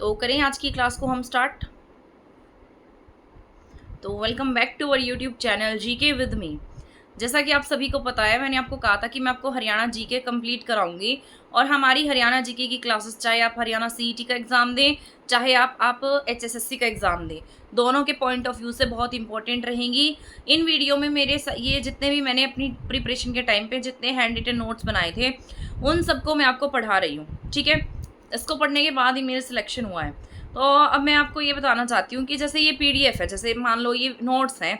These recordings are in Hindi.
तो करें आज की क्लास को हम स्टार्ट। तो welcome back to our YouTube channel GK with me. जैसा कि आप सभी को पता है, मैंने आपको कहा था कि मैं आपको हरियाणा जीके कंप्लीट कराऊंगी। और हमारी हरियाणा जीके की क्लासेस, चाहे आप हरियाणा सीईटी का एग्ज़ाम दें, चाहे आप एचएसएससी का एग्ज़ाम दें, दोनों के पॉइंट ऑफ व्यू से बहुत इंपॉर्टेंट रहेंगी। इन वीडियो में मेरे ये जितने भी मैंने अपनी प्रिपरेशन के टाइम पे जितने हैंड रिटन नोट्स बनाए थे, उन सबको मैं आपको पढ़ा रही हूँ। ठीक है, इसको पढ़ने के बाद ही मेरा सिलेक्शन हुआ है। तो अब मैं आपको ये बताना चाहती हूँ कि जैसे ये पीडीएफ है, जैसे मान लो ये नोट्स हैं,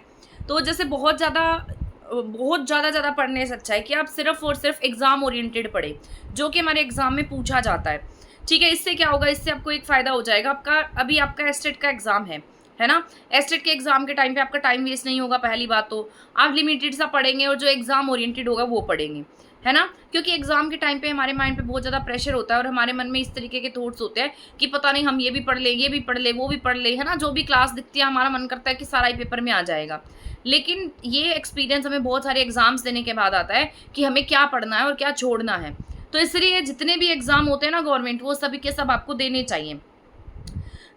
तो जैसे बहुत ज़्यादा पढ़ने से अच्छा है कि आप सिर्फ और सिर्फ एग्ज़ाम ओरिएंटेड पढ़े, जो कि हमारे एग्ज़ाम में पूछा जाता है। ठीक है, इससे क्या होगा, इससे आपको एक फ़ायदा हो जाएगा। आपका एस्टेट का एग्ज़ाम है ना। एस्टेट के एग्ज़ाम के टाइम पे आपका टाइम वेस्ट नहीं होगा। पहली बात तो आप लिमिटेड सा पढ़ेंगे और जो एग्ज़ाम ओरिएंटेड होगा वो पढ़ेंगे, है ना। क्योंकि एग्ज़ाम के टाइम पे हमारे माइंड पे बहुत ज़्यादा प्रेशर होता है और हमारे मन में इस तरीके के थॉट्स होते हैं कि पता नहीं हम ये भी पढ़ ले, ये भी पढ़ ले, वो भी पढ़ ले, है ना। जो भी क्लास दिखती है हमारा मन करता है कि सारा ही पेपर में आ जाएगा। लेकिन ये एक्सपीरियंस हमें बहुत सारे एग्ज़ाम्स देने के बाद आता है कि हमें क्या पढ़ना है और क्या छोड़ना है। तो इसलिए जितने भी एग्ज़ाम होते हैं ना गवर्नमेंट, वो सभी के सब आपको देने चाहिए।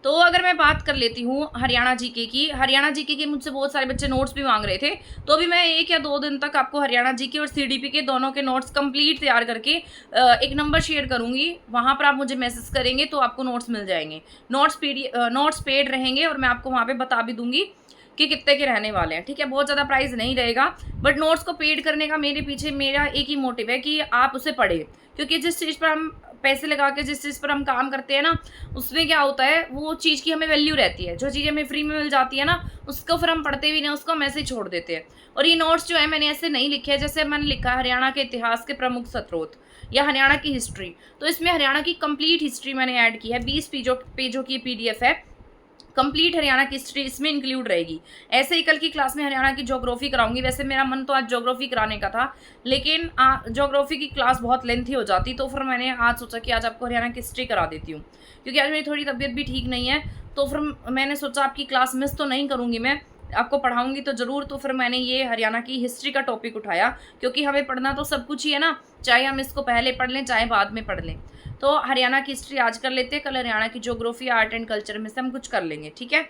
तो अगर मैं बात कर लेती हूँ हरियाणा जीके की, हरियाणा जीके के मुझसे बहुत सारे बच्चे नोट्स भी मांग रहे थे, तो अभी मैं 1 या 2 दिन तक आपको हरियाणा जीके और सीडीपी के दोनों के नोट्स कंप्लीट तैयार करके एक नंबर शेयर करूँगी। वहाँ पर आप मुझे मैसेज करेंगे तो आपको नोट्स मिल जाएंगे। नोट्स पेड रहेंगे और मैं आपको वहाँ पर बता भी दूँगी कि कितने के रहने वाले हैं। ठीक है, बहुत ज़्यादा प्राइस नहीं रहेगा, बट नोट्स को पेड करने का मेरे पीछे मेरा एक ही मोटिव है कि आप उसे पढ़ें। क्योंकि जिस चीज़ पर हम पैसे लगा के, जिस चीज़ पर हम काम करते हैं ना, उसमें क्या होता है, वो चीज़ की हमें वैल्यू रहती है। जो चीज़ हमें फ्री में मिल जाती है ना, उसको फिर हम पढ़ते भी नहीं, उसको हम ऐसे ही छोड़ देते हैं। और ये नोट्स जो है मैंने ऐसे नहीं लिखे हैं जैसे मैंने लिखा है हरियाणा के इतिहास के प्रमुख स्रोत या हरियाणा की हिस्ट्री। तो इसमें हरियाणा की कंप्लीट हिस्ट्री मैंने ऐड की है। 20 पेजों की पीडीएफ है। कंप्लीट हरियाणा की हिस्ट्री इसमें इंक्लूड रहेगी। ऐसे ही कल की क्लास में हरियाणा की ज्योग्राफी कराऊंगी। वैसे मेरा मन तो आज ज्योग्राफी कराने का था, लेकिन ज्योग्राफी की क्लास बहुत लेंथी हो जाती, तो फिर मैंने आज सोचा कि आज आपको हरियाणा की हिस्ट्री करा देती हूँ। क्योंकि आज मेरी थोड़ी तबीयत भी ठीक नहीं है, तो फिर मैंने सोचा आपकी क्लास मिस तो नहीं करूँगी, मैं आपको पढ़ाऊंगी तो ज़रूर। तो फिर मैंने ये हरियाणा की हिस्ट्री का टॉपिक उठाया, क्योंकि हमें पढ़ना तो सब कुछ ही है ना, चाहे हम इसको पहले पढ़ लें चाहे बाद में पढ़ लें। तो हरियाणा की हिस्ट्री आज कर लेते हैं, कल हरियाणा की ज्योग्राफी, आर्ट एंड कल्चर में से हम कुछ कर लेंगे। ठीक है,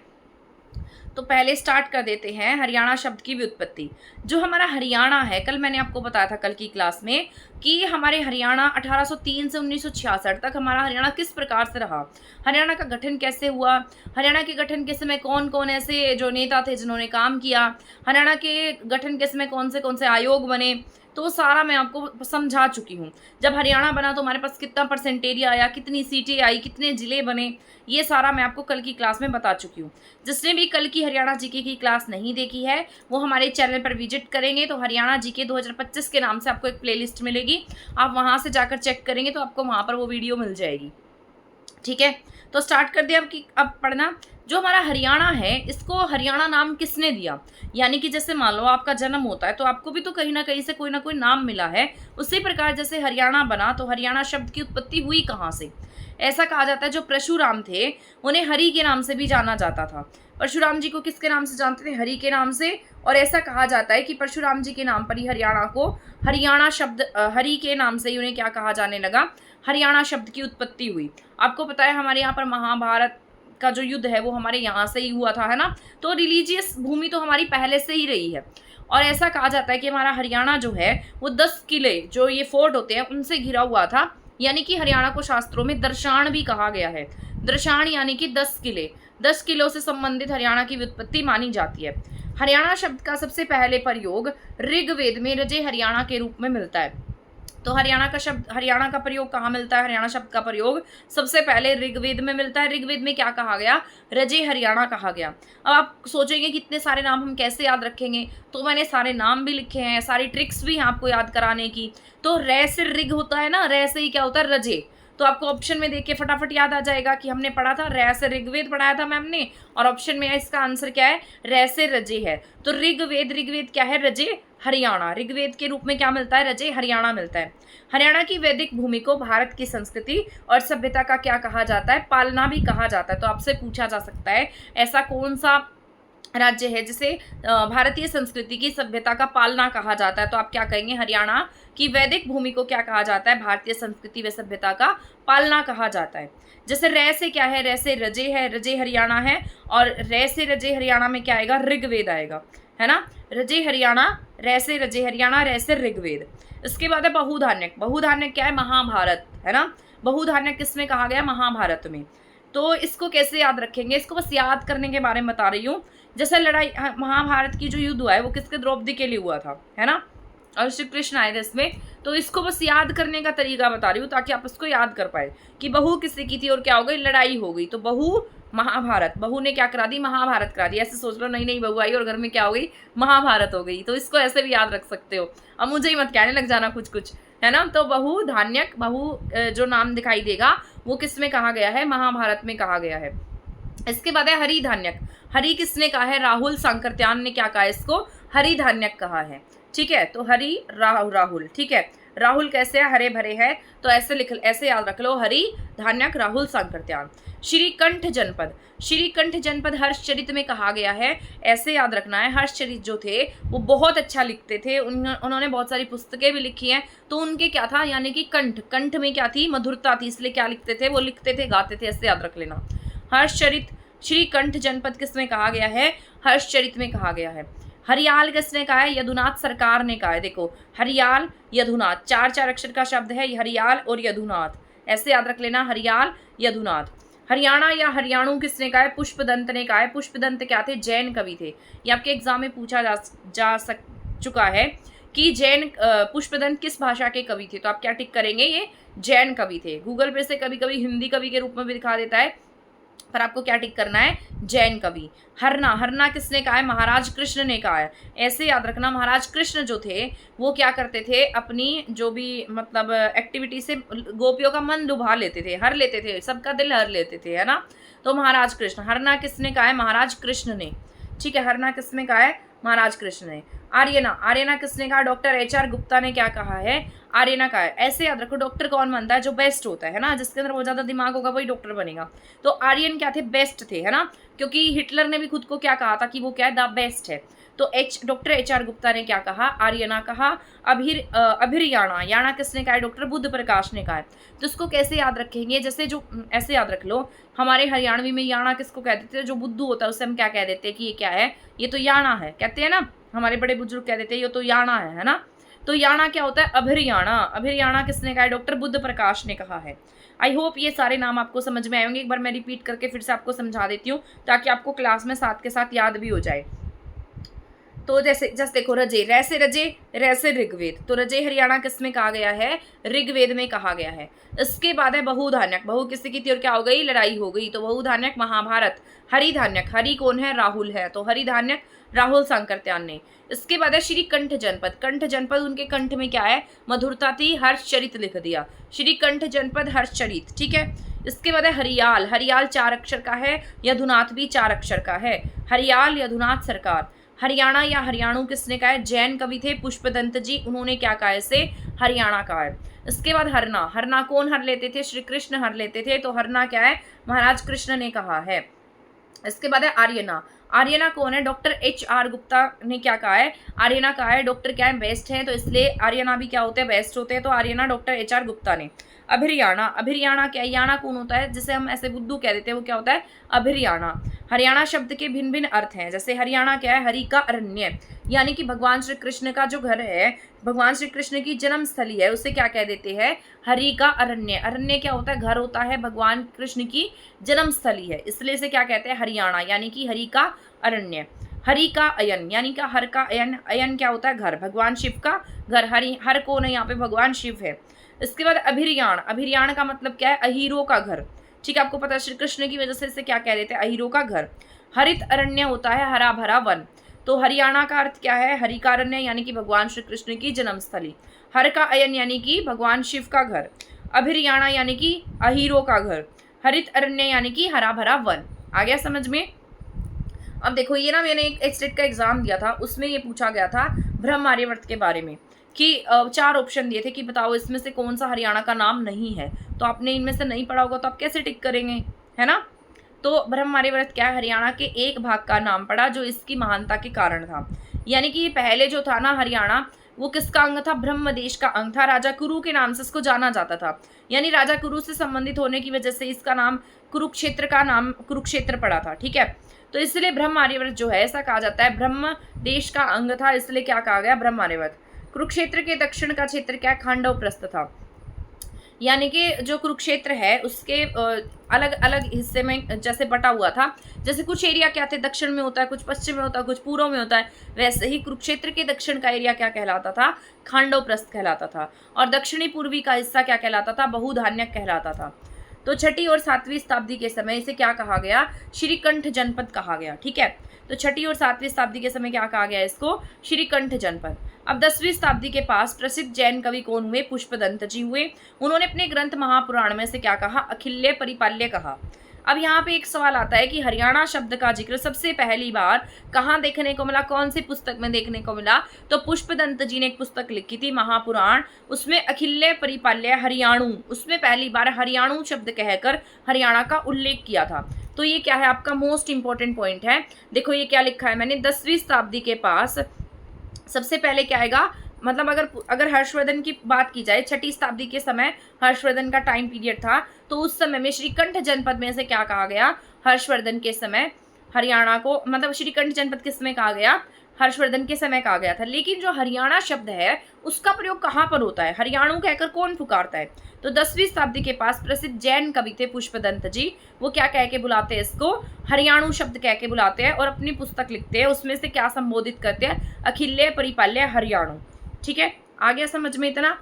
तो पहले स्टार्ट कर देते हैं हरियाणा शब्द की व्युत्पत्ति। जो हमारा हरियाणा है, कल मैंने आपको बताया था कल की क्लास में कि हमारे हरियाणा 1803 से 1966 तक हमारा हरियाणा किस प्रकार से रहा, हरियाणा का गठन कैसे हुआ, हरियाणा के गठन के समय कौन कौन ऐसे जो नेता थे जिन्होंने काम किया, हरियाणा के गठन के समय कौन से आयोग बने, तो वो सारा मैं आपको समझा चुकी हूँ। जब हरियाणा बना तो हमारे पास कितना परसेंट एरिया आया, कितनी सीटें आई, कितने ज़िले बने, ये सारा मैं आपको कल की क्लास में बता चुकी हूँ। जिसने भी कल की हरियाणा जीके की क्लास नहीं देखी है, वो हमारे चैनल पर विजिट करेंगे तो हरियाणा जीके 2025 के नाम से आपको एक प्लेलिस्ट मिलेगी। आप वहाँ से जाकर चेक करेंगे तो आपको वहाँ पर वो वीडियो मिल जाएगी। ठीक है, तो स्टार्ट कर दिया अब पढ़ना। जो हमारा हरियाणा है, इसको हरियाणा नाम किसने दिया, यानी कि जैसे मान लो आपका जन्म होता है तो आपको भी तो कहीं ना कहीं से कोई ना कोई नाम मिला है। उसी प्रकार जैसे हरियाणा बना तो हरियाणा शब्द की उत्पत्ति हुई कहाँ से। ऐसा कहा जाता है जो परशुराम थे उन्हें हरि के नाम से भी जाना जाता था। परशुराम जी को किसके नाम से जानते थे, हरि के नाम से। और ऐसा कहा जाता है कि परशुराम जी के नाम पर ही हरियाणा को हरियाणा शब्द, हरि के नाम से ही उन्हें क्या कहा जाने लगा, हरियाणा शब्द की उत्पत्ति हुई। आपको पता है हमारे यहाँ पर महाभारत का जो युद्ध है वो हमारे यहाँ से ही हुआ था, है ना। तो रिलीजियस भूमि तो हमारी पहले से ही रही है। और ऐसा कहा जाता है कि हमारा हरियाणा जो है वो 10 किले, जो ये फोर्ट होते हैं, उनसे घिरा हुआ था। यानी कि हरियाणा को शास्त्रों में दर्शान भी कहा गया है। दर्शान यानी कि 10 किले, 10 किलों से संबंधित हरियाणा की व्युत्पत्ति मानी जाती है। हरियाणा शब्द का सबसे पहले प्रयोग ऋग्वेद में रजे हरियाणा के रूप में मिलता है। तो हरियाणा का प्रयोग कहाँ मिलता है, हरियाणा शब्द का प्रयोग सबसे पहले ऋग्वेद में मिलता है। ऋग्वेद में क्या कहा गया, रजे हरियाणा कहा गया। अब आप सोचेंगे कितने सारे नाम हम कैसे याद रखेंगे, तो मैंने सारे नाम भी लिखे हैं, सारी ट्रिक्स भी हैं आपको याद कराने की। तो रे से ऋग होता है ना, रे से ही क्या होता है, रजे। तो आपको ऑप्शन में देख के फटाफट याद आ जाएगा कि हमने पढ़ा था रे से ऋग्वेद पढ़ाया था मैम ने, और ऑप्शन में इसका आंसर क्या है, रे से रजे है। तो ऋग्वेद क्या है, रजे हरियाणा। ऋग्वेद के रूप में क्या मिलता है, रजे हरियाणा मिलता है। हरियाणा की वैदिक भूमि को भारत की संस्कृति और सभ्यता का क्या कहा जाता है, पालना भी कहा जाता है। तो आपसे पूछा जा सकता है ऐसा कौन सा राज्य है जिसे भारतीय संस्कृति की सभ्यता का पालना कहा जाता है, तो आप क्या कहेंगे, हरियाणा की वैदिक भूमि को क्या कहा जाता है, भारतीय संस्कृति व सभ्यता का पालना कहा जाता है। जैसे रै से क्या है, रै से रजे है, रजे हरियाणा है, और रै से रजे हरियाणा में क्या आएगा, ऋग्वेद आएगा, है ना। रजे हरियाणा, रै से रजे हरियाणा, रै से ऋग्वेद। इसके बाद है बहुधान्यक। बहुधान्यक क्या है, महाभारत, है ना। बहुधान्यक किसमें कहा गया, महाभारत में। तो इसको कैसे याद रखेंगे, इसको बस याद करने के बारे में बता रही हूँ। जैसे लड़ाई, महाभारत की जो युद्ध हुआ है वो किसके, द्रौपदी के लिए हुआ था, है ना, और श्री कृष्ण आए थे इसमें। तो इसको बस याद करने का तरीका बता रही हूँ ताकि आप इसको याद कर पाए कि बहू किससे की थी और क्या हो गई, लड़ाई हो गई। तो बहू महाभारत, बहू ने क्या करा दी, महाभारत करा दी। ऐसे सोच लो, नई नई बहू आई और घर में क्या हो गई, महाभारत हो गई। तो इसको ऐसे भी याद रख सकते हो। अब मुझे ही मत कहने लग जाना कुछ कुछ, है ना। तो बहु धान्यक, बहु जो नाम दिखाई देगा वो किस में कहा गया है, महाभारत में कहा गया है। इसके बाद है हरि धान्यक। हरि किसने कहा है, राहुल सांकृत्यायन ने क्या कहा, इसको हरि धान्यक कहा है, ठीक है। तो हरि राहुल, ठीक है। राहुल कैसे है, हरे भरे है, तो ऐसे याद रख लो, हरि धान्यक राहुल सांकृत्यायन। श्रीकंठ जनपद, श्रीकंठ जनपद हर्षचरित में कहा गया है, ऐसे याद रखना है। हर्षचरित जो थे वो बहुत अच्छा लिखते थे, उन्होंने बहुत सारी पुस्तकें भी लिखी हैं। तो उनके क्या था, यानी कि कंठ में क्या थी, मधुरता थी, इसलिए क्या लिखते थे, वो लिखते थे, गाते थे, ऐसे याद रख लेना। हर्षचरित, श्रीकंठ जनपद किसमें कहा गया है, हर्षचरित में कहा गया है। हरियाल किसने कहा है, यदुनाथ सरकार ने कहा है। देखो, हरियाल यदुनाथ, चार चार अक्षर का शब्द है, हरियाल और यदुनाथ, ऐसे याद रख लेना, हरियाल यदुनाथ। हरियाणा या हरियाणु किसने कहा है, पुष्पदंत ने कहा है। पुष्पदंत क्या थे, जैन कवि थे। ये आपके एग्जाम में पूछा जा चुका है कि जैन पुष्पदंत किस भाषा के कवि थे, तो आप क्या टिक करेंगे, ये जैन कवि थे। गूगल पे से कभी कभी हिंदी कवि के रूप में भी दिखा देता है, पर आपको क्या टिक करना है, जैन कवि। हरना, हरना किसने कहा है, महाराज कृष्ण ने कहा है, ऐसे याद रखना। महाराज कृष्ण जो थे वो क्या करते थे, अपनी जो भी मतलब एक्टिविटी से गोपियों का मन लुभा लेते थे, हर लेते थे, सबका दिल हर लेते थे, है ना। तो महाराज कृष्ण, हरना किसने कहा है, महाराज कृष्ण ने, ठीक है। हरना किसने कहा है, महाराज कृष्ण ने। आर्यना, आर्यना किसने कहा, डॉक्टर HR गुप्ता ने क्या कहा है, आर्यना का है। ऐसे याद रखो, डॉक्टर कौन बनता है, जो बेस्ट होता है ना, जिसके अंदर बहुत ज्यादा दिमाग होगा वही डॉक्टर बनेगा। तो आर्यन क्या थे, बेस्ट थे, है ना, क्योंकि हिटलर ने भी खुद को क्या कहा था कि वो क्या है, द बेस्ट है। तो डॉक्टर HR गुप्ता ने क्या कहा, आर्यना कहा। अभिरयाणा, याणा किसने कहा है, डॉक्टर बुद्ध प्रकाश ने कहा है। तो इसको कैसे याद रखेंगे, जैसे जो ऐसे याद रख लो, हमारे हरियाणवी में याणा किसको कह देते हैं, जो बुद्धू होता है उससे हम क्या कह देते हैं कि ये क्या है, ये तो याणा है, कहते हैं ना, हमारे बड़े बुजुर्ग कह देते हैं ये तो याणा है ना। तो याणा क्या होता है, अभिरयाणा। अभिरयाणा किसने कहा है, डॉक्टर बुद्ध प्रकाश ने कहा है। आई होप ये सारे नाम आपको समझ में आए होंगे। एक बार मैं रिपीट करके फिर से आपको समझा देती हूँ ताकि आपको क्लास में साथ के साथ याद भी हो जाए। तो जैसे देखो, रजे, रै से रजे, रै से ऋग्वेद। तो रजे हरियाणा किसमें कहा गया है, ऋग्वेद में कहा गया है। इसके बाद है बहुधान्यक। बहु किसी की थी और क्या हो गई, लड़ाई हो गई। तो बहुधान्यक महाभारत। हरिधान्यक, हरि कौन है, राहुल है, तो हरिधान्यक राहुल सांकृत्यायन ने। इसके बाद है श्रीकंठ जनपद। कंठ जनपद, उनके कंठ में क्या है, मधुरता थी, हर्षचरित लिख दिया, श्रीकंठ जनपद हर्षचरित, ठीक है। इसके बाद है हरियाल। हरियाल 4 अक्षर का है, यदुनाथ भी 4 अक्षर का है। हरियाल यदुनाथ सरकार। हरियाणा या हरियाणु किसने कहा है, जैन कवि थे पुष्पदंत जी, उन्होंने क्या कहा है, इसे हरियाणा कहा है। इसके बाद हरना। हरना कौन हर लेते थे, श्री कृष्ण हर लेते थे, तो हरना क्या है, महाराज कृष्ण ने कहा है। इसके बाद है आर्यना। आर्यना कौन है, डॉक्टर HR गुप्ता ने क्या कहा है, आर्यना कहा है, डॉक्टर क्या है, बेस्ट है, तो इसलिए आर्यना भी क्या होते हैं, बेस्ट होते हैं, तो आर्यना डॉक्टर HR गुप्ता ने। अभिरयाणा। अभिरयाणा क्या है, याना कौन होता है, जिसे हम ऐसे बुद्धू कह देते हैं, वो क्या होता है, अभिरयाणा। हरियाणा शब्द के भिन्न भिन्न अर्थ हैं, जैसे हरियाणा क्या है, हरि का अरण्य, यानी कि भगवान श्री कृष्ण का जो घर है, भगवान श्री कृष्ण की जन्म स्थली है, उसे क्या कह देते हैं, हरि का अरण्य। अरण्य क्या होता है, घर होता है, भगवान कृष्ण की जन्म स्थली है, इसलिए इसे क्या कहते हैं, हरियाणा, यानी कि हरि का अरण्य। हरि का अयन, यानी कि हर का अयन। अयन क्या होता है, घर, भगवान शिव का घर। हर कौन है, यहाँ पे भगवान शिव है। इसके बाद अभिरयाण। अभिरयाण का मतलब क्या है, अहीरो का घर, ठीक है, आपको पता है श्री कृष्ण की वजह से इसे क्या कह देते हैं, अहीरो का घर। हरित अरण्य होता है हरा भरा वन, तो हरियाणा का अर्थ क्या है, हरि का अरण्य, यानी कि भगवान श्री कृष्ण की जन्मस्थली। हर का अयन यानी कि भगवान शिव का घर। अभिरयाणा यानी कि अहीरो का घर। हरित अरण्य यानी कि हरा भरा वन। आ गया समझ में। अब देखो, ये ना मैंने एक स्टेट का एग्जाम दिया था, उसमें ये पूछा गया था ब्रह्म आर्यवर्त के बारे में कि 4 ऑप्शन दिए थे कि बताओ इसमें से कौन सा हरियाणा का नाम नहीं है। तो आपने इनमें से नहीं पढ़ा होगा तो आप कैसे टिक करेंगे, है ना। तो ब्रह्मार्यव्रत क्या है, हरियाणा के एक भाग का नाम पड़ा जो इसकी महानता के कारण था। यानी कि पहले जो था ना हरियाणा, वो किसका अंग था, ब्रह्म देश का अंग था। राजा कुरु के नाम से इसको जाना जाता था, यानी राजा कुरु से संबंधित होने की वजह से इसका नाम कुरुक्षेत्र का नाम कुरुक्षेत्र पड़ा था। ठीक है, तो इसलिए ब्रह्मार्यव्रत जो है ऐसा कहा जाता है, ब्रह्म देश का अंग था, इसलिए क्या कहा गया, ब्रह्मार्यव्रत। कुरुक्षेत्र के दक्षिण का क्षेत्र क्या, खांडव प्रस्थ था। यानी कि जो कुरुक्षेत्र है उसके अलग अलग हिस्से में जैसे बटा हुआ था, जैसे कुछ एरिया क्या थे, दक्षिण में होता है, कुछ पश्चिम में होता है, कुछ पूर्व में होता है, वैसे ही कुरुक्षेत्र के दक्षिण का एरिया क्या कहलाता था, खांडव प्रस्थ कहलाता था। और दक्षिणी पूर्वी का हिस्सा क्या कहलाता था, बहुधान्यक कहलाता था। तो 6ठी और 7वीं शताब्दी के समय इसे क्या कहा गया, श्रीकंठ जनपद कहा गया। ठीक है, तो 6ठी और 7वीं शताब्दी के समय क्या कहा गया इसको, श्रीकंठ जनपद। अब 10वीं शताब्दी के पास प्रसिद्ध जैन कवि कौन हुए, पुष्पदंत जी हुए। उन्होंने अपने ग्रंथ महापुराण में से क्या कहा, अखिल्य परिपाल्य कहा। अब यहाँ पे एक सवाल आता है कि हरियाणा शब्द का जिक्र सबसे पहली बार कहाँ देखने को मिला, कौन सी पुस्तक में देखने को मिला, तो पुष्पदंत जी ने एक पुस्तक लिखी थी महापुराण, उसमें अखिल्य परिपाल्य हरियाणु, उसमें पहली बार हरियाणु शब्द कहकर हरियाणा का उल्लेख किया था। तो ये क्या है, आपका मोस्ट इंपॉर्टेंट पॉइंट है। देखो ये क्या लिखा है मैंने, 10वीं शताब्दी के पास सबसे पहले क्या आएगा, मतलब अगर हर्षवर्धन की बात की जाए, 6ठी शताब्दी के समय हर्षवर्धन का टाइम पीरियड था, तो उस समय में श्रीकंठ जनपद में से क्या कहा गया, हर्षवर्धन के समय हरियाणा को, मतलब श्रीकंठ जनपद किस में कहा गया, हर्षवर्धन के समय कहा गया था। लेकिन जो हरियाणा शब्द है उसका प्रयोग कहाँ पर होता है, हरियाणु कहकर कौन पुकारता है, तो 10वीं शताब्दी के पास प्रसिद्ध जैन कवि थे पुष्पदंत जी, वो क्या कह के बुलाते हैं इसको, हरियाणु शब्द कह के बुलाते हैं और अपनी पुस्तक लिखते हैं, उसमें से क्या संबोधित करते हैं, अखिल्य परिपाल्य हरियाणु। ठीक है, आ गया समझ में इतना।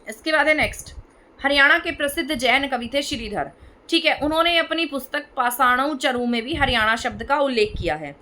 इसके बाद है नेक्स्ट, हरियाणा के प्रसिद्ध जैन कवि थे श्रीधर। ठीक है, उन्होंने अपनी पुस्तक पाषाणु चरु में भी हरियाणा शब्द का उल्लेख किया है।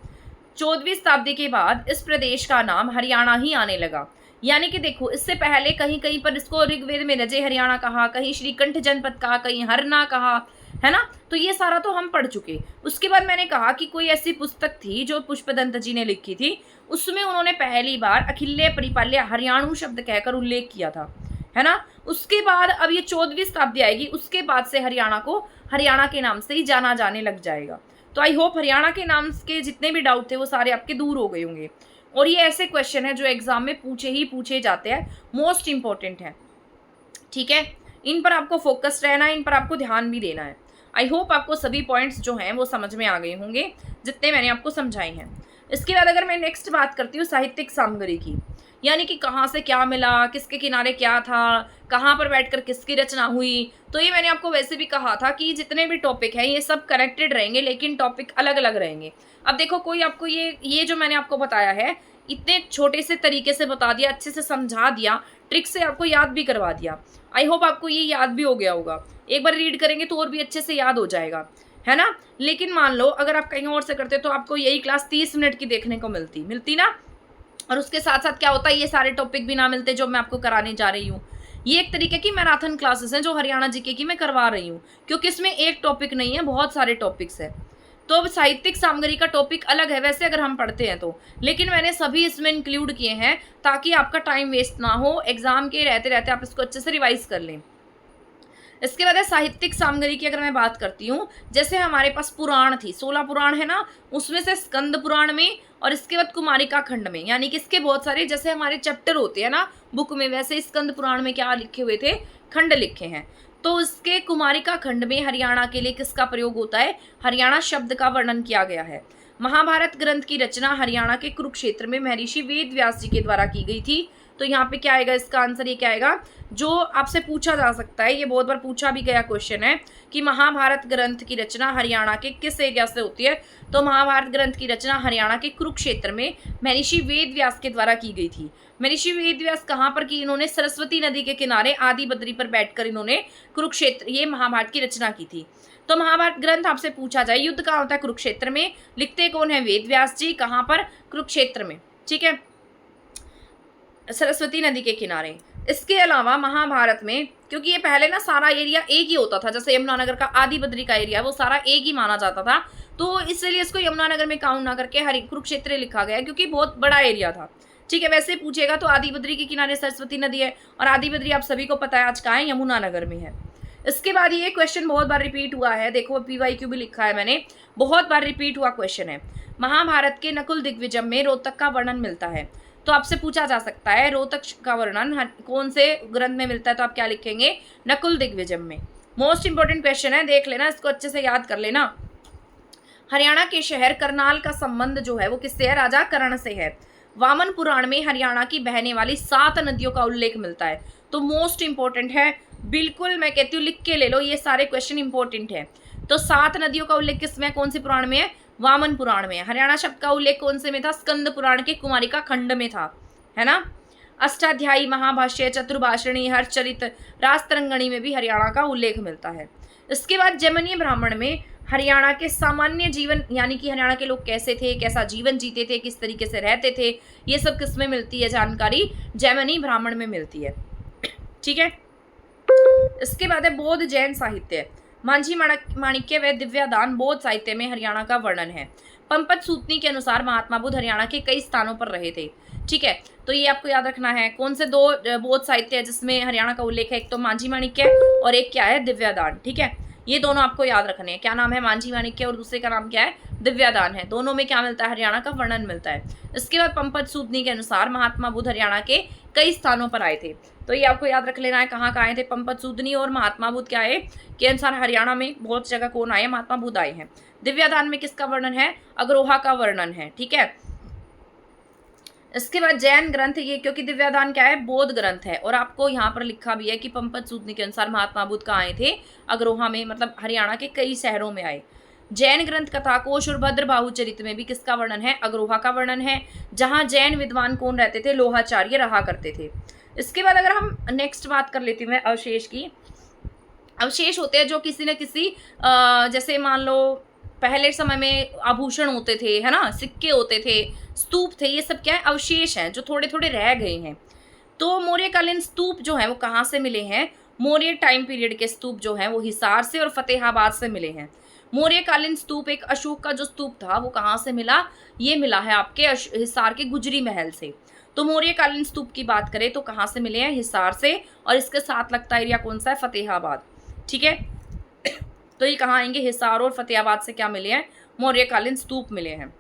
14वीं शताब्दी के बाद इस प्रदेश का नाम हरियाणा ही आने लगा। यानी कि देखो इससे पहले कहीं कहीं पर इसको ऋग्वेद में रजे हरियाणा कहा, कहीं श्रीकंठ जनपद कहा, कहीं हरना कहा, है ना, तो ये सारा तो हम पढ़ चुके। उसके बाद मैंने कहा कि कोई ऐसी पुस्तक थी जो पुष्पदंत जी ने लिखी थी, उसमें उन्होंने पहली बार अखिल्य परिपाल्य हरियाणु शब्द कहकर उल्लेख किया था, है ना। उसके बाद अब ये 14वीं शताब्दी आएगी, उसके बाद से हरियाणा को हरियाणा के नाम से ही जाना जाने लग जाएगा। तो आई होप हरियाणा के नाम के जितने भी डाउट थे वो सारे आपके दूर हो गए होंगे। और ये ऐसे क्वेश्चन है जो एग्जाम में पूछे जाते हैं, मोस्ट इंपॉर्टेंट है। ठीक है, इन पर आपको फोकस रहना है, इन पर आपको ध्यान भी देना है। आई होप आपको सभी पॉइंट्स जो हैं वो समझ में आ गए होंगे जितने मैंने आपको समझाए हैं। इसके बाद अगर मैं नेक्स्ट बात करती हूँ साहित्यिक सामग्री की, यानी कि कहाँ से क्या मिला, किसके किनारे क्या था, कहाँ पर बैठकर किसकी रचना हुई, तो ये मैंने आपको वैसे भी कहा था कि जितने भी टॉपिक हैं ये सब कनेक्टेड रहेंगे लेकिन टॉपिक अलग अलग रहेंगे। अब देखो कोई आपको ये जो मैंने आपको बताया है इतने छोटे से तरीके से बता दिया, अच्छे से समझा दिया, ट्रिक से आपको याद भी करवा दिया। आई होप आपको ये याद भी हो गया होगा, एक बार रीड करेंगे तो और भी अच्छे से याद हो जाएगा, है ना। लेकिन मान लो अगर आप कहीं और से करते तो आपको यही क्लास 30 मिनट की देखने को मिलती ना, और उसके साथ साथ क्या होता है ये सारे टॉपिक भी ना मिलते जो मैं आपको कराने जा रही हूँ। ये एक तरीके की मैराथन क्लासेस हैं जो हरियाणा जीके की मैं करवा रही हूँ, क्योंकि इसमें एक टॉपिक नहीं है, बहुत सारे टॉपिक्स है। तो अब साहित्यिक सामग्री का टॉपिक अलग है वैसे अगर हम पढ़ते हैं तो, लेकिन मैंने सभी इसमें इंक्लूड किए हैं ताकि आपका टाइम वेस्ट ना हो, एग्जाम के रहते रहते आप इसको अच्छे से रिवाइज कर लें। इसके बाद है साहित्यिक सामग्री की अगर मैं बात करती हूँ, जैसे हमारे पास पुराण थी, 16 पुराण है ना, उसमें से स्कंद पुराण में और इसके बाद कुमारिका खंड में, यानी कि इसके बहुत सारे जैसे हमारे चैप्टर होते हैं ना बुक में, वैसे स्कंद पुराण में क्या लिखे हुए थे, खंड लिखे हैं। तो इसके कुमारिका खंड में हरियाणा के लिए किसका प्रयोग होता है, हरियाणा शब्द का वर्णन किया गया है। महाभारत ग्रंथ की रचना हरियाणा के कुरुक्षेत्र में महर्षि वेद व्यास जी के द्वारा की गई थी। तो यहाँ पे क्या आएगा, इसका आंसर ये क्या आएगा, जो आपसे पूछा जा सकता है, ये बहुत बार पूछा भी गया क्वेश्चन है कि महाभारत ग्रंथ की रचना हरियाणा के किस एरिया से होती है, तो महाभारत ग्रंथ की रचना हरियाणा के कुरुक्षेत्र में महर्षि वेद व्यास के द्वारा की गई थी। महर्षि वेद व्यास कहाँ पर की, इन्होंने सरस्वती नदी के किनारे आदि बद्री पर बैठकर इन्होंने कुरुक्षेत्र ये महाभारत की रचना की थी। तो महाभारत ग्रंथ आपसे पूछा जाए युद्ध कहाँ होता है, कुरुक्षेत्र में, लिखते कौन है, वेद व्यास जी, कहाँ पर, कुरुक्षेत्र में, ठीक है, सरस्वती नदी के किनारे। इसके अलावा महाभारत में, क्योंकि ये पहले ना सारा एरिया एक ही होता था, जैसे यमुनानगर का आदि बद्री का एरिया वो सारा एक ही माना जाता था, तो इसलिए इसको यमुनानगर में काउंट ना करके कुरुक्षेत्र लिखा गया क्योंकि बहुत बड़ा एरिया था। ठीक है, वैसे पूछेगा तो आदि बद्री के किनारे सरस्वती नदी है, और आदि बद्री आप सभी को पता है आज कहाँ है, यमुनानगर में है। इसके बाद ये क्वेश्चन बहुत बार रिपीट हुआ है, देखो PYQ भी लिखा है मैंने, बहुत बार रिपीट हुआ क्वेश्चन है। महाभारत के नकुल दिग्विजय में रोहतक का वर्णन मिलता है। तो आपसे पूछा जा सकता है रोहतक का वर्णन कौन से ग्रंथ में मिलता है, तो आप क्या लिखेंगे, नकुल दिग्विजय में। मोस्ट इंपॉर्टेंट क्वेश्चन है, देख लेना, इसको अच्छे से याद कर लेना। हरियाणा के शहर करनाल का संबंध जो है वो किससे है, राजा कर्ण से है। वामन पुराण में हरियाणा की बहने वाली 7 नदियों का उल्लेख मिलता है। तो मोस्ट इंपॉर्टेंट है, बिल्कुल मैं कहती हूँ लिख के ले लो, ये सारे क्वेश्चन इंपॉर्टेंट है। तो 7 नदियों का उल्लेख किसमें, कौन से पुराण में है, वामन पुराण में। हरियाणा शब्द का उल्लेख कौन से में था, स्कंद पुराण के कुमारिका खंड में था, है ना। अष्टाध्यायी, महाभाष्य, चतुर्भाषणी, हर्षचरित, राजतरंगणी में भी हरियाणा का उल्लेख मिलता है। इसके बाद जैमिनी ब्राह्मण में हरियाणा के सामान्य जीवन, यानी कि हरियाणा के लोग कैसे थे, कैसा जीवन जीते थे, किस तरीके से रहते थे, ये सब किस में मिलती है जानकारी, जैमिनी ब्राह्मण में मिलती है। ठीक है। इसके बाद है बौद्ध जैन साहित्य। मांझी माणिक्य व दिव्यादान बौद्ध साहित्य में हरियाणा का वर्णन है। पंपत सूतनी के अनुसार महात्मा बुद्ध हरियाणा के कई स्थानों पर रहे थे। ठीक है, तो ये आपको याद रखना है। कौन से 2 बौद्ध साहित्य है जिसमें हरियाणा का उल्लेख है, एक तो मांझी माणिक्य और एक क्या है, दिव्यादान। ठीक है, ये दोनों आपको याद रखने हैं। क्या नाम है, मांझी माणिक्य, और दूसरे का नाम क्या है, दिव्यादान है। दोनों में क्या मिलता है, हरियाणा का वर्णन मिलता है। इसके बाद पंपत सूतनी के अनुसार महात्मा बुद्ध हरियाणा के कई स्थानों पर आए थे। तो ये आपको याद रख लेना है, कहाँ आए थे, पंपत सूतनी और महात्मा बुद्ध क्या है के अनुसार हरियाणा में बहुत जगह कौन आए, महात्मा बुद्ध आए हैं। दिव्यादान में किसका वर्णन है, अग्रोहा का वर्णन है। ठीक है। इसके बाद जैन ग्रंथ, ये क्योंकि दिव्यादान क्या है, बौद्ध ग्रंथ है, और आपको यहाँ पर लिखा भी है कि पंपत सूतनी के अनुसार महात्मा बुद्ध कहाँ आए थे, अग्रोहा में, मतलब हरियाणा के कई शहरों में आए। जैन ग्रंथ कथाकोश और भद्रबाहु चरित में भी किसका वर्णन है, अग्रोहा का वर्णन है, जहां जैन विद्वान कौन रहते थे, लोहाचार्य रहा करते थे। इसके बाद अगर हम नेक्स्ट बात कर लेती हूँ मैं अवशेष की। अवशेष होते हैं जो किसी न किसी जैसे मान लो पहले समय में आभूषण होते थे, है ना, सिक्के होते थे, स्तूप थे, ये सब क्या है, अवशेष हैं जो थोड़े थोड़े रह गए हैं। तो मौर्यकालीन स्तूप जो है वो कहाँ से मिले हैं, मौर्य टाइम पीरियड के स्तूप जो हैं वो हिसार से और फतेहाबाद से मिले हैं। मौर्यकालीन स्तूप, एक अशोक का जो स्तूप था वो कहाँ से मिला, ये मिला है आपके हिसार के गुजरी महल से। तो मौर्यकालीन स्तूप की बात करें तो कहाँ से मिले हैं, हिसार से, और इसके साथ लगता एरिया कौन सा है, फतेहाबाद। ठीक है, तो ये कहाँ आएंगे, हिसार और फतेहाबाद से क्या मिले हैं, मौर्यकालीन स्तूप मिले हैं।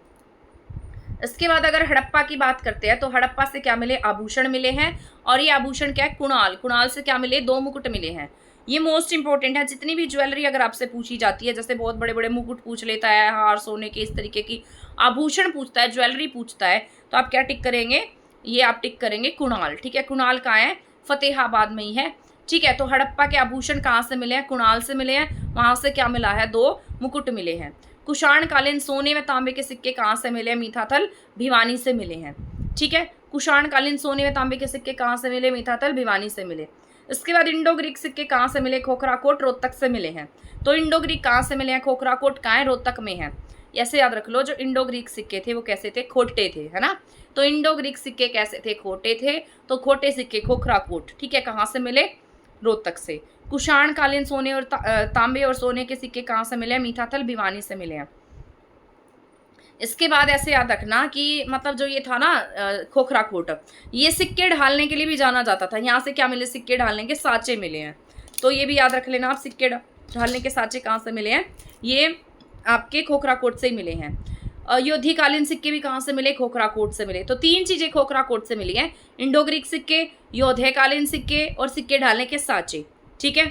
इसके बाद अगर हड़प्पा की बात करते हैं तो हड़प्पा से क्या मिले, आभूषण मिले हैं, और ये आभूषण क्या है, कुणाल। कुणाल से क्या मिले, 2 मुकुट मिले हैं। ये मोस्ट इंपॉर्टेंट है। जितनी भी ज्वेलरी अगर आपसे पूछी जाती है, जैसे बहुत बड़े बड़े मुकुट पूछ लेता है, हार सोने के, इस तरीके की आभूषण पूछता है, ज्वेलरी पूछता है, तो आप क्या टिक करेंगे, ये आप टिक करेंगे कुणाल। ठीक है, कुणाल कहाँ है, फतेहाबाद में ही है। ठीक है, तो हड़प्पा के आभूषण कहाँ से मिले हैं, कुणाल से मिले हैं, वहां से क्या मिला है, 2 मुकुट मिले हैं। कुषाणकालीन सोने व तांबे के सिक्के कहाँ से मिले, मीठाथल भिवानी से मिले हैं। ठीक है, कुषाणकालीन सोने व तांबे के सिक्के कहाँ से मिले, मीठाथल भिवानी से मिले। इसके बाद इंडो ग्रीक सिक्के कहाँ से मिले, खोखराकोट रोहतक से मिले हैं। तो इंडो ग्रीक कहाँ से मिले हैं, खोखराकोट कहाँ है, रोहतक में है। ऐसे याद रख लो, जो इंडो ग्रीक सिक्के थे वो कैसे थे, खोटे थे, है ना। तो इंडो ग्रीक सिक्के कैसे थे, खोटे थे, तो खोटे सिक्के खोखराकोट। ठीक है, कहाँ से मिले, रोहतक से। कुषाणकालीन सोने और तांबे और सोने के सिक्के कहाँ से मिले, मीठाथल भिवानी से मिले हैं। इसके बाद ऐसे याद रखना कि मतलब जो ये था ना खोखराकोट, ये सिक्के ढालने के लिए भी जाना जाता था। यहाँ से क्या मिले, सिक्के ढालने के साँचे मिले हैं। तो ये भी याद रख लेना आप, सिक्के ढालने के साँचे कहाँ से मिले हैं, ये आपके खोखराकोट से ही मिले हैं। युद्धकालीन सिक्के भी कहाँ से मिले, खोखराकोट से मिले। तो 3 चीजें खोखराकोट से मिली हैं, इंडो ग्रीक सिक्के, योद्धकालीन सिक्के और सिक्के ढालने के साँचे। ठीक है,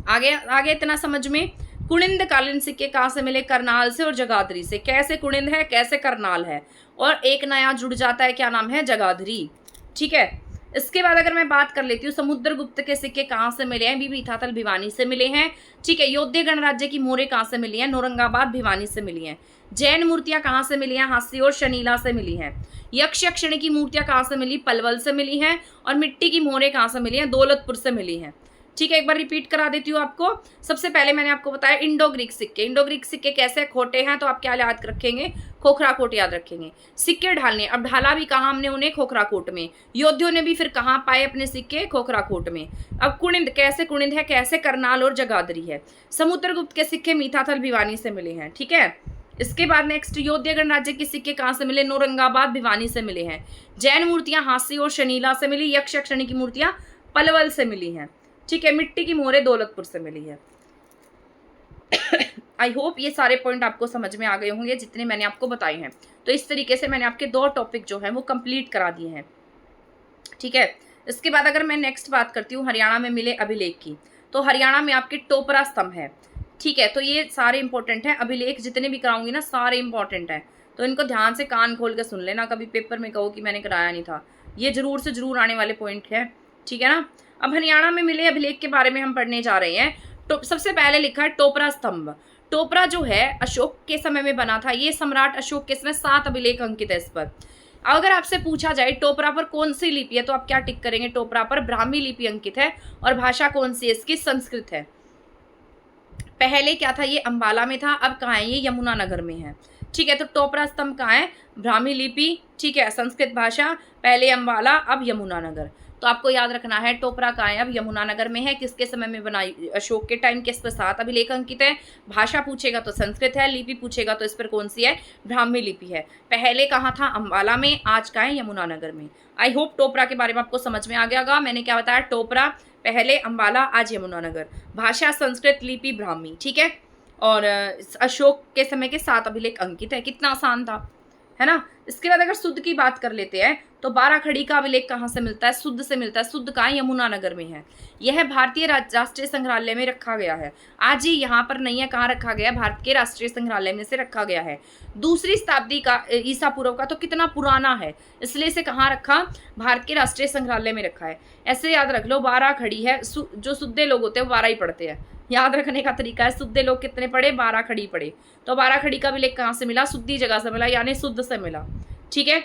आगे आगे इतना समझ में। कुणिंद कालीन सिक्के कहाँ से मिले, करनाल से और जगाधरी से। कैसे कुणिंद है, कैसे करनाल है, और एक नया जुड़ जाता है, क्या नाम है, जगाधरी। ठीक है, इसके बाद अगर मैं बात कर लेती हूँ समुद्रगुप्त के सिक्के कहाँ से मिले हैं, मीठाथल भिवानी से मिले हैं। ठीक है, योध्य गणराज्य की मोहरें कहाँ से मिली हैं, औरंगाबाद भिवानी से मिली हैं। जैन मूर्तियां कहाँ से मिली हैं, हास्य और शनीला से मिली हैं। यक्ष यक्षिणी की मूर्तियां कहाँ से मिली, पलवल से मिली हैं। और मिट्टी की मोहरें कहाँ से मिली हैं, दौलतपुर से मिली हैं। ठीक है, एक बार रिपीट करा देती हूँ आपको। सबसे पहले मैंने आपको बताया इंडो ग्रीक सिक्के। इंडो ग्रीक सिक्के कैसे, खोटे हैं, तो आप क्या याद रखेंगे, खोखराकोट याद रखेंगे। सिक्के ढालने, अब ढाला भी कहाँ हमने उन्हें, खोखराकोट में। योद्धियों ने भी फिर कहाँ पाए अपने सिक्के, खोखराकोट में। अब कुणिंद, कैसे कुणिंद है, कैसे करनाल और जगाधरी है। समुद्रगुप्त के सिक्के मीठाथल भिवानी से मिले हैं। ठीक है, इसके बाद नेक्स्ट, योध्य गणराज्य के सिक्के कहाँ से मिले, औरंगाबाद भिवानी से मिले हैं। जैन मूर्तियां हास्य और शनीला से मिली। यक्ष यक्षिणी की मूर्तियां पलवल से मिली हैं। ठीक है, मिट्टी की मोहरें दौलतपुर से मिली है। आई होप ये सारे पॉइंट आपको समझ में आ गए होंगे जितने मैंने आपको बताए हैं। तो इस तरीके से मैंने आपके 2 टॉपिक जो है वो कंप्लीट करा दिए हैं। ठीक है, इसके बाद अगर मैं नेक्स्ट बात करती हूँ हरियाणा में मिले अभिलेख की, तो हरियाणा में आपके टोपरा स्तंभ है। ठीक है, तो ये सारे इंपॉर्टेंट हैं, अभिलेख जितने भी कराऊंगी ना सारे इंपॉर्टेंट हैं, तो इनको ध्यान से कान खोल के सुन लेना, कभी पेपर में कहो कि मैंने कराया नहीं था। ये जरूर से जरूर आने वाले पॉइंट है। ठीक है ना। अब हरियाणा में मिले अभिलेख के बारे में हम पढ़ने जा रहे हैं। तो सबसे पहले लिखा है टोपरा स्तंभ। टोपरा जो है अशोक के समय में बना था, ये सम्राट अशोक के समय 7 अभिलेख अंकित है इस पर। अगर आपसे पूछा जाए टोपरा पर कौन सी लिपि है, तो आप क्या टिक करेंगे? टोपरा पर ब्राह्मी लिपि अंकित है। और भाषा कौन सी है इसकी? संस्कृत है। पहले क्या था, ये अंबाला में था, अब कहाँ है? ये यमुनानगर में है। ठीक है, तो टोपरा स्तंभ कहाँ है? ब्राह्मी लिपि, ठीक है, संस्कृत भाषा, पहले अंबाला अब यमुनानगर। तो आपको याद रखना है टोपरा कहाँ है? अब यमुनानगर में है। किसके समय में बनाई? अशोक के टाइम के। इस पर 7 अभिलेख अंकित है। भाषा पूछेगा तो संस्कृत है, लिपि पूछेगा तो इस पर कौन सी है? ब्राह्मी लिपि है। पहले कहाँ था? अंबाला में, आज कहाँ है? यमुनानगर में। आई होप टोपरा के बारे में आपको समझ में आ गया होगा। मैंने क्या बताया? टोपरा पहले अंबाला, आज यमुनानगर। भाषा संस्कृत, लिपि ब्राह्मी। ठीक है, और अशोक के समय के 7 अभिलेख अंकित है। कितना आसान था, है ना। इसके बाद अगर शुद्ध की बात कर लेते हैं तो 12 खड़ी का अभिलेख कहाँ से मिलता है? शुद्ध से मिलता है। शुद्ध कहाँ? यमुनानगर में है। यह भारतीय राष्ट्रीय संग्रहालय में रखा गया है। आज ही यहाँ पर नहीं है, कहाँ रखा गया है? भारत के राष्ट्रीय संग्रहालय में से रखा गया है। 2री शताब्दी का ईसा पूर्व का, तो कितना पुराना है, इसलिए इसे कहाँ रखा? भारत के राष्ट्रीय संग्रहालय में रखा है। ऐसे याद रख लो, 12 खड़ी है। जो शुद्धे लोग होते हैं वो 12 ही पढ़ते हैं। याद रखने का तरीका है, शुद्धे लोग कितने पढ़े? 12 खड़ी पढ़े। तो 12 खड़ी का अभिलेख कहाँ से मिला? शुद्धि जगह से मिला, यानी शुद्ध से मिला। ठीक है,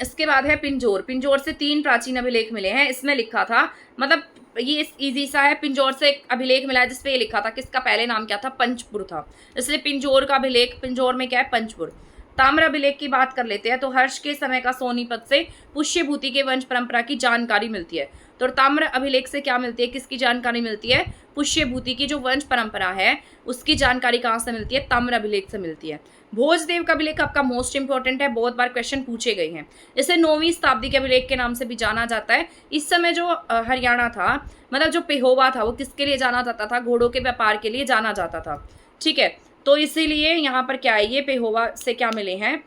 इसके बाद है पिंजौर। पिंजौर से 3 प्राचीन अभिलेख मिले हैं। इसमें लिखा था, मतलब ये इजी सा है। पिंजौर से एक अभिलेख मिला है जिसपे ये लिखा था किसका पहले नाम क्या था? पंचपुर था, इसलिए पिंजौर का अभिलेख। पिंजौर में क्या है? पंचपुर। ताम्र अभिलेख की बात कर लेते हैं तो हर्ष के समय का सोनीपत से पुष्यभूति के वंश परंपरा की जानकारी मिलती है। तो ताम्र अभिलेख से क्या मिलती है? किसकी जानकारी मिलती है? पुष्यभूति की जो वंश परंपरा है उसकी जानकारी कहाँ से मिलती है? ताम्र अभिलेख से मिलती है। भोजदेव का अभिलेख आपका मोस्ट इंपॉर्टेंट है, बहुत बार क्वेश्चन पूछे गए हैं। इसे 9वीं शताब्दी के अभिलेख के नाम से भी जाना जाता है। इस समय जो हरियाणा था, मतलब जो पेहोवा था, वो किसके लिए जाना जाता था? घोड़ों के व्यापार के लिए जाना जाता था। ठीक है, तो इसीलिए यहाँ पर क्या है? ये पेहोवा से क्या मिले हैं?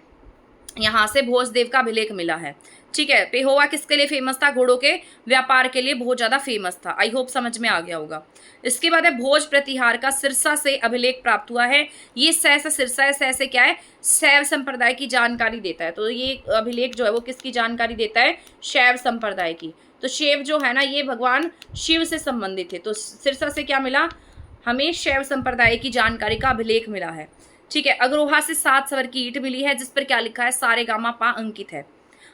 यहाँ से भोजदेव का अभिलेख मिला है। ठीक है, पेहोवा किसके लिए फेमस था? घोड़ों के व्यापार के लिए बहुत ज्यादा फेमस था। आई होप समझ में आ गया होगा। इसके बाद है भोज प्रतिहार का सिरसा से अभिलेख प्राप्त हुआ है। ये से सिरसा है। से क्या है? शैव संप्रदाय की जानकारी देता है। तो ये अभिलेख जो है वो किसकी जानकारी देता है? शैव संप्रदाय की। तो शैव जो है ना, ये भगवान शिव से संबंधित है। तो सिरसा से क्या मिला हमें? शैव संप्रदाय की जानकारी का अभिलेख मिला है। ठीक है, अग्रोहा से 7 स्वर की ईंट मिली है जिस पर क्या लिखा है? सारेगामा पा अंकित है।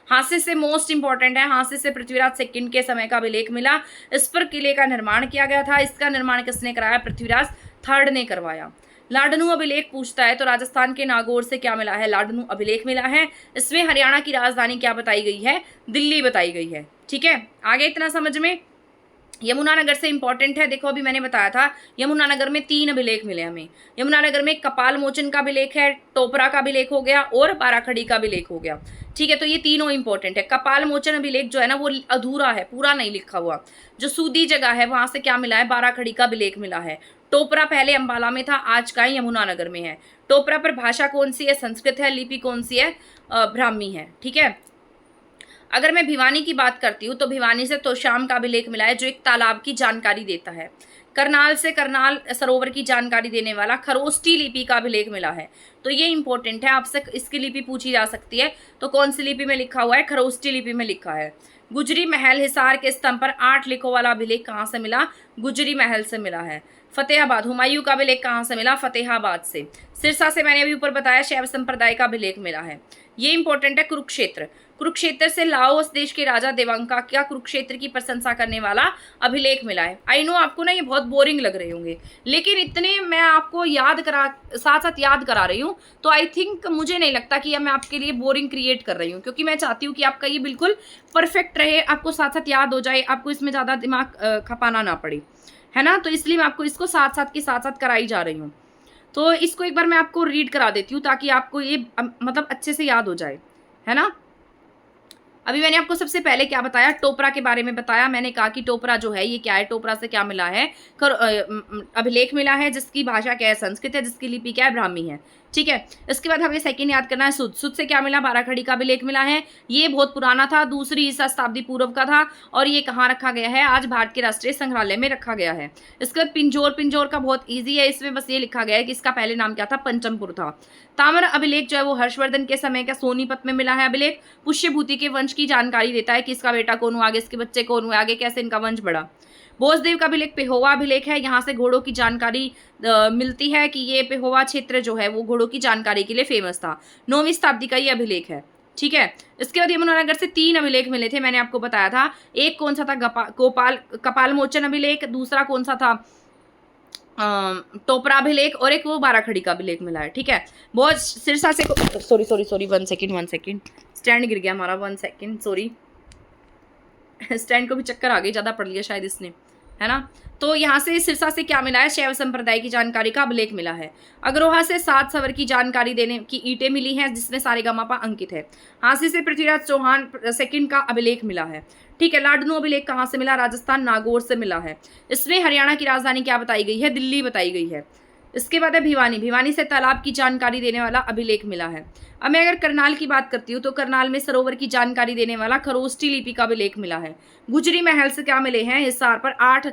हास्य से मोस्ट इंपॉर्टेंट है, हास्य से पृथ्वीराज सेकंड के समय का अभिलेख मिला। इस पर किले का निर्माण किया गया था। इसका निर्माण किसने कराया? पृथ्वीराज थर्ड ने करवाया। लाडनू अभिलेख पूछता है तो राजस्थान के नागौर से क्या मिला है? लाडनू अभिलेख मिला है। इसमें हरियाणा की राजधानी क्या बताई गई है? दिल्ली बताई गई है। ठीक है, आगे इतना समझ में। यमुनानगर से इंपॉर्टेंट है, देखो अभी मैंने बताया था यमुनानगर में 3 अभिलेख मिले हमें। यमुनानगर में कपाल मोचन का अभिलेख है, टोपरा का अभिलेख हो गया और बाराखड़ी का अभिलेख हो गया। ठीक है, तो ये तीनों इंपॉर्टेंट है। कपाल मोचन अभिलेख जो है ना वो अधूरा है, पूरा नहीं लिखा हुआ। जो सूदी जगह है वहां से क्या मिला है? बाराखड़ी का अभिलेख मिला है। टोपरा पहले अंबाला में था, आज का यमुनानगर में है। टोपरा पर भाषा कौन सी है? संस्कृत है। लिपि कौन सी है? ब्राह्मी है। ठीक है, अगर मैं भिवानी की बात करती हूँ तो भिवानी से तोशाम का अभिलेख मिला है जो एक तालाब की जानकारी देता है। करनाल से करनाल सरोवर की जानकारी देने वाला खरोष्टी लिपि का अभिलेख मिला है। तो ये इंपॉर्टेंट है, आपसे इसकी लिपि पूछी जा सकती है। तो कौन सी लिपि में लिखा हुआ है? खरोष्टी लिपि में लिखा है। गुजरी महल हिसार के स्तंभ पर 8 लिखों वाला अभिलेख कहाँ से मिला? गुजरी महल से मिला है। फतेहाबाद हुमायूं का अभिलेख कहाँ से मिला? फतेहाबाद से। सिरसा से मैंने अभी ऊपर बताया शैव संप्रदाय का अभिलेख मिला है। ये इंपॉर्टेंट है। कुरुक्षेत्र, कुरुक्षेत्र से लाओस देश के राजा देवांका का कुरुक्षेत्र की प्रशंसा करने वाला अभिलेख मिला है। आई नो आपको ना ये बहुत बोरिंग लग रहे होंगे, लेकिन इतने मैं आपको साथ साथ याद करा रही हूँ, तो आई थिंक मुझे नहीं लगता कि मैं आपके लिए बोरिंग क्रिएट कर रही हूँ, क्योंकि मैं चाहती हूँ कि आपका ये बिल्कुल परफेक्ट रहे, आपको साथ साथ याद हो जाए, आपको इसमें ज़्यादा दिमाग खपाना ना पड़े, है ना। तो इसलिए मैं आपको इसको साथ साथ कराई जा रही हूँ। तो इसको एक बार मैं आपको रीड करा देती हूँ ताकि आपको ये मतलब अच्छे से याद हो जाए, है ना। अभी मैंने आपको सबसे पहले क्या बताया, टोपरा के बारे में बताया। मैंने कहा कि टोपरा जो है ये क्या है, टोपरा से क्या मिला है, अभिलेख मिला है जिसकी भाषा क्या है, संस्कृत है, जिसकी लिपि क्या है, ब्राह्मी है। ठीक है, इसके बाद हमें सेकंड याद करना है सुध। सुध से क्या मिला, बाराखड़ी का अभिलेख मिला है। ये बहुत पुराना था, 2री ईसा शताब्दी पूर्व का था, और ये कहाँ रखा गया है, आज भारत के राष्ट्रीय संग्रहालय में रखा गया है। इसके बाद पिंजोर, पिंजोर का बहुत ईजी है, इसमें बस ये लिखा गया है कि इसका पहले नाम क्या था, पंचमपुर था। ताम्र अभिलेख जो है वो हर्षवर्धन के समय का सोनीपत में मिला है अभिलेख। पुष्यभूति के वंश की जानकारी देता है कि इसका बेटा कौन हुआ, आगे इसके बच्चे कौन हुए, आगे कैसे इनका वंश बढ़ा। बोसदेव का अभिलेख पेहोवा अभिलेख है, यहाँ से घोड़ों की जानकारी मिलती है कि ये पेहोवा क्षेत्र जो है वो घोड़ों की जानकारी के लिए फेमस था। 9वीं शताब्दी का ये अभिलेख है। ठीक है, इसके बाद यमुनानगर से 3 अभिलेख मिले थे, मैंने आपको बताया था। एक कौन सा था, कपाल मोचन अभिलेख, दूसरा कौन सा था, टोपरा अभिलेख, और एक वो बाराखड़ी का अभिलेख मिला है। ठीक है, बहुत सिरसा से सॉरी 1 सेकेंड स्टैंड गिर गया हमारा, 1 सेकेंड सॉरी, स्टैंड को भी चक्कर आ गई, ज़्यादा पढ़ लिया शायद इसने, है ना। तो यहाँ से सिरसा से क्या मिला है, शैव संप्रदाय की जानकारी का अभिलेख मिला है। अग्रोहा से 7 सवर की जानकारी देने की ईंटें मिली हैं, जिसमें सारेगामापा अंकित है। हांसी से पृथ्वीराज चौहान सेकंड का अभिलेख मिला है। ठीक है, लाडनू अभिलेख कहाँ से मिला, राजस्थान नागौर से मिला है। इसमें हरियाणा की राजधानी क्या बताई गई है, दिल्ली बताई गई है। इसके बाद है भिवानी, भिवानी से तालाब की जानकारी देने वाला अभिलेख मिला है। अब मैं अगर करनाल की बात करती हूँ तो करनाल में सरोवर की जानकारी देने वाला खरोष्टी लिपि का अभिलेख मिला है। गुजरी महल से क्या मिले हैं, हिसार पर 8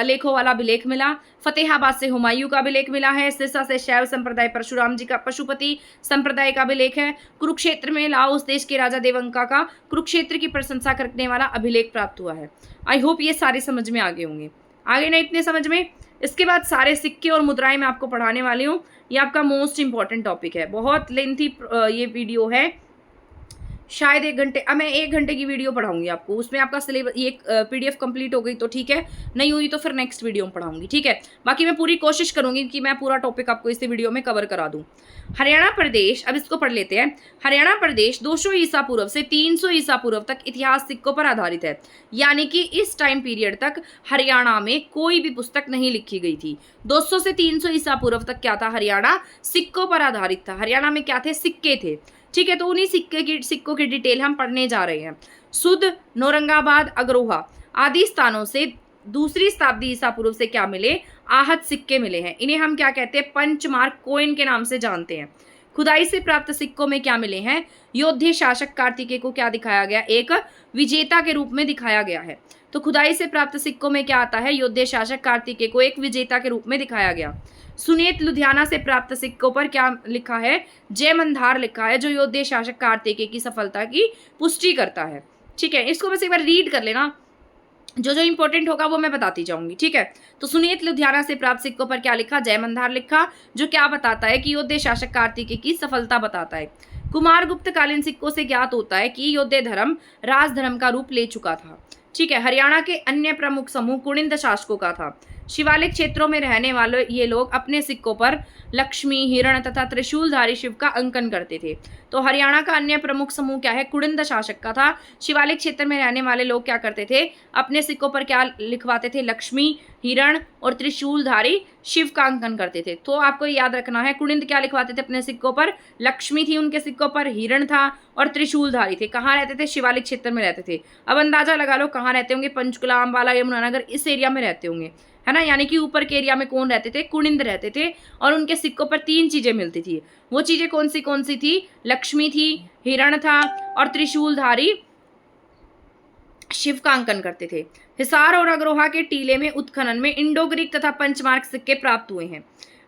लेखों वाला अभिलेख मिला। फतेहाबाद से हुमायूं का अभिलेख मिला है। सिरसा से शैव संप्रदाय परशुराम जी का पशुपति संप्रदाय का अभिलेख है। कुरुक्षेत्र में लाओस देश के राजा देवंका का कुरुक्षेत्र की प्रशंसा करने वाला अभिलेख प्राप्त हुआ है। आई होप ये सारे समझ में आ गए होंगे, आगे ना इतने समझ में। इसके बाद सारे सिक्के और मुद्राएं मैं आपको पढ़ाने वाली हूँ। ये आपका मोस्ट इंपॉर्टेंट टॉपिक है, बहुत लेंथी ये वीडियो है, शायद 1 घंटे। अब मैं 1 घंटे की वीडियो पढ़ाऊंगी आपको, उसमें आपका सिलेबस ये PDF कंप्लीट हो गई तो ठीक है, नहीं हुई तो फिर नेक्स्ट वीडियो में पढ़ाऊंगी। ठीक है, बाकी मैं पूरी कोशिश करूंगी कि मैं पूरा टॉपिक आपको इस वीडियो में कवर करा दूं। हरियाणा प्रदेश, अब इसको पढ़ लेते हैं। हरियाणा प्रदेश 200 ईसा पूर्व से 300 ईसा पूर्व तक इतिहास सिक्कों पर आधारित है, यानी कि इस टाइम पीरियड तक हरियाणा में कोई भी पुस्तक नहीं लिखी गई थी। 200 से 300 ईसा पूर्व तक क्या था, हरियाणा सिक्कों पर आधारित था। हरियाणा में क्या थे, सिक्के थे। ठीक है, तो उन्हीं सिक्कों की डिटेल हम पढ़ने जा रहे हैं। सुध, नौरंगाबाद, अग्रोहा आदि स्थानों से 2री शताब्दी ईसा पूर्व से क्या मिले, आहत सिक्के मिले हैं। इन्हें हम क्या कहते हैं, पंचमार्क कॉइन के नाम से जानते हैं। खुदाई से प्राप्त सिक्कों में क्या मिले हैं, योद्धे शासक कार्तिकेय को क्या दिखाया गया, एक विजेता के रूप में दिखाया गया है। तो खुदाई से प्राप्त सिक्कों में क्या आता है, योद्धे शासक कार्तिकेय को एक विजेता के रूप में दिखाया गया। सुनेत लुधियाना से प्राप्त सिक्कों पर क्या लिखा है, जय मंधार लिखा है, जो योद्धे शासक कार्तिकेय की सफलता की पुष्टि करता है। ठीक है, इसको बस एक बार रीड कर लेना, जो जो इंपॉर्टेंट होगा वो मैं बताती जाऊंगी। ठीक है, तो सुनीत लुधियाना से प्राप्त सिक्कों पर क्या लिखा, जय मंधार लिखा, जो क्या बताता है कि योद्धे शासक कार्तिकेय की सफलता बताता है। कुमार गुप्त कालीन सिक्कों से ज्ञात होता है कि योद्धे धर्म राजधर्म का रूप ले चुका था। ठीक है, हरियाणा के अन्य प्रमुख समूह कुणिंद शासकों का था। शिवालिक क्षेत्रों में रहने वाले ये लोग अपने सिक्कों पर लक्ष्मी, हिरण तथा त्रिशूलधारी शिव का अंकन करते थे। तो हरियाणा का अन्य प्रमुख समूह क्या है, कुणिंद शासक का था। शिवालिक क्षेत्र में रहने वाले लोग क्या करते थे, अपने सिक्कों पर क्या लिखवाते थे, लक्ष्मी, हिरण और त्रिशूलधारी शिव का अंकन करते थे। तो आपको याद रखना है, कुणिंद क्या लिखवाते थे अपने सिक्कों पर, लक्ष्मी थी उनके सिक्कों पर, हिरण था और त्रिशूलधारी थे। कहाँ रहते थे, शिवालिक क्षेत्र में रहते थे। अब अंदाजा लगा लो कहाँ रहते होंगे, पंचकुला, अम्बाला, यमुनानगर, इस एरिया में रहते होंगे, है ना। यानी कि ऊपर के एरिया में कौन रहते थे, कुणिंद रहते थे, और उनके सिक्कों पर 3 चीजें मिलती थी। वो चीजें कौन सी थी, लक्ष्मी थी, हिरण था और त्रिशूलधारी शिव का अंकन करते थे। हिसार और अग्रोहा के टीले में उत्खनन में इंडो ग्रीक तथा पंचमार्क सिक्के प्राप्त हुए हैं।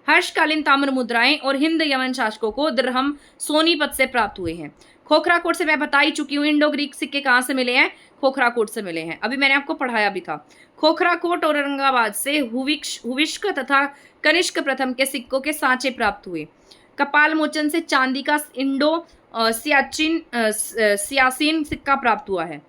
हर्षकालीन ताम्र मुद्राएं और हिंद यमन शासकों को दिरहम सोनीपत से प्राप्त हुए हैं। खोखरा कोट से मैं बता ही चुकी हूँ, इंडो ग्रीक सिक्के कहाँ से मिले हैं, खोखरा कोट से मिले हैं, अभी मैंने आपको पढ़ाया भी था। खोखरा कोट और औरंगाबाद से हुविष्क तथा कनिष्क प्रथम के सिक्कों के सांचे प्राप्त हुए। कपाल मोचन से चांदी का इंडो सियासीन सिक्का प्राप्त हुआ है।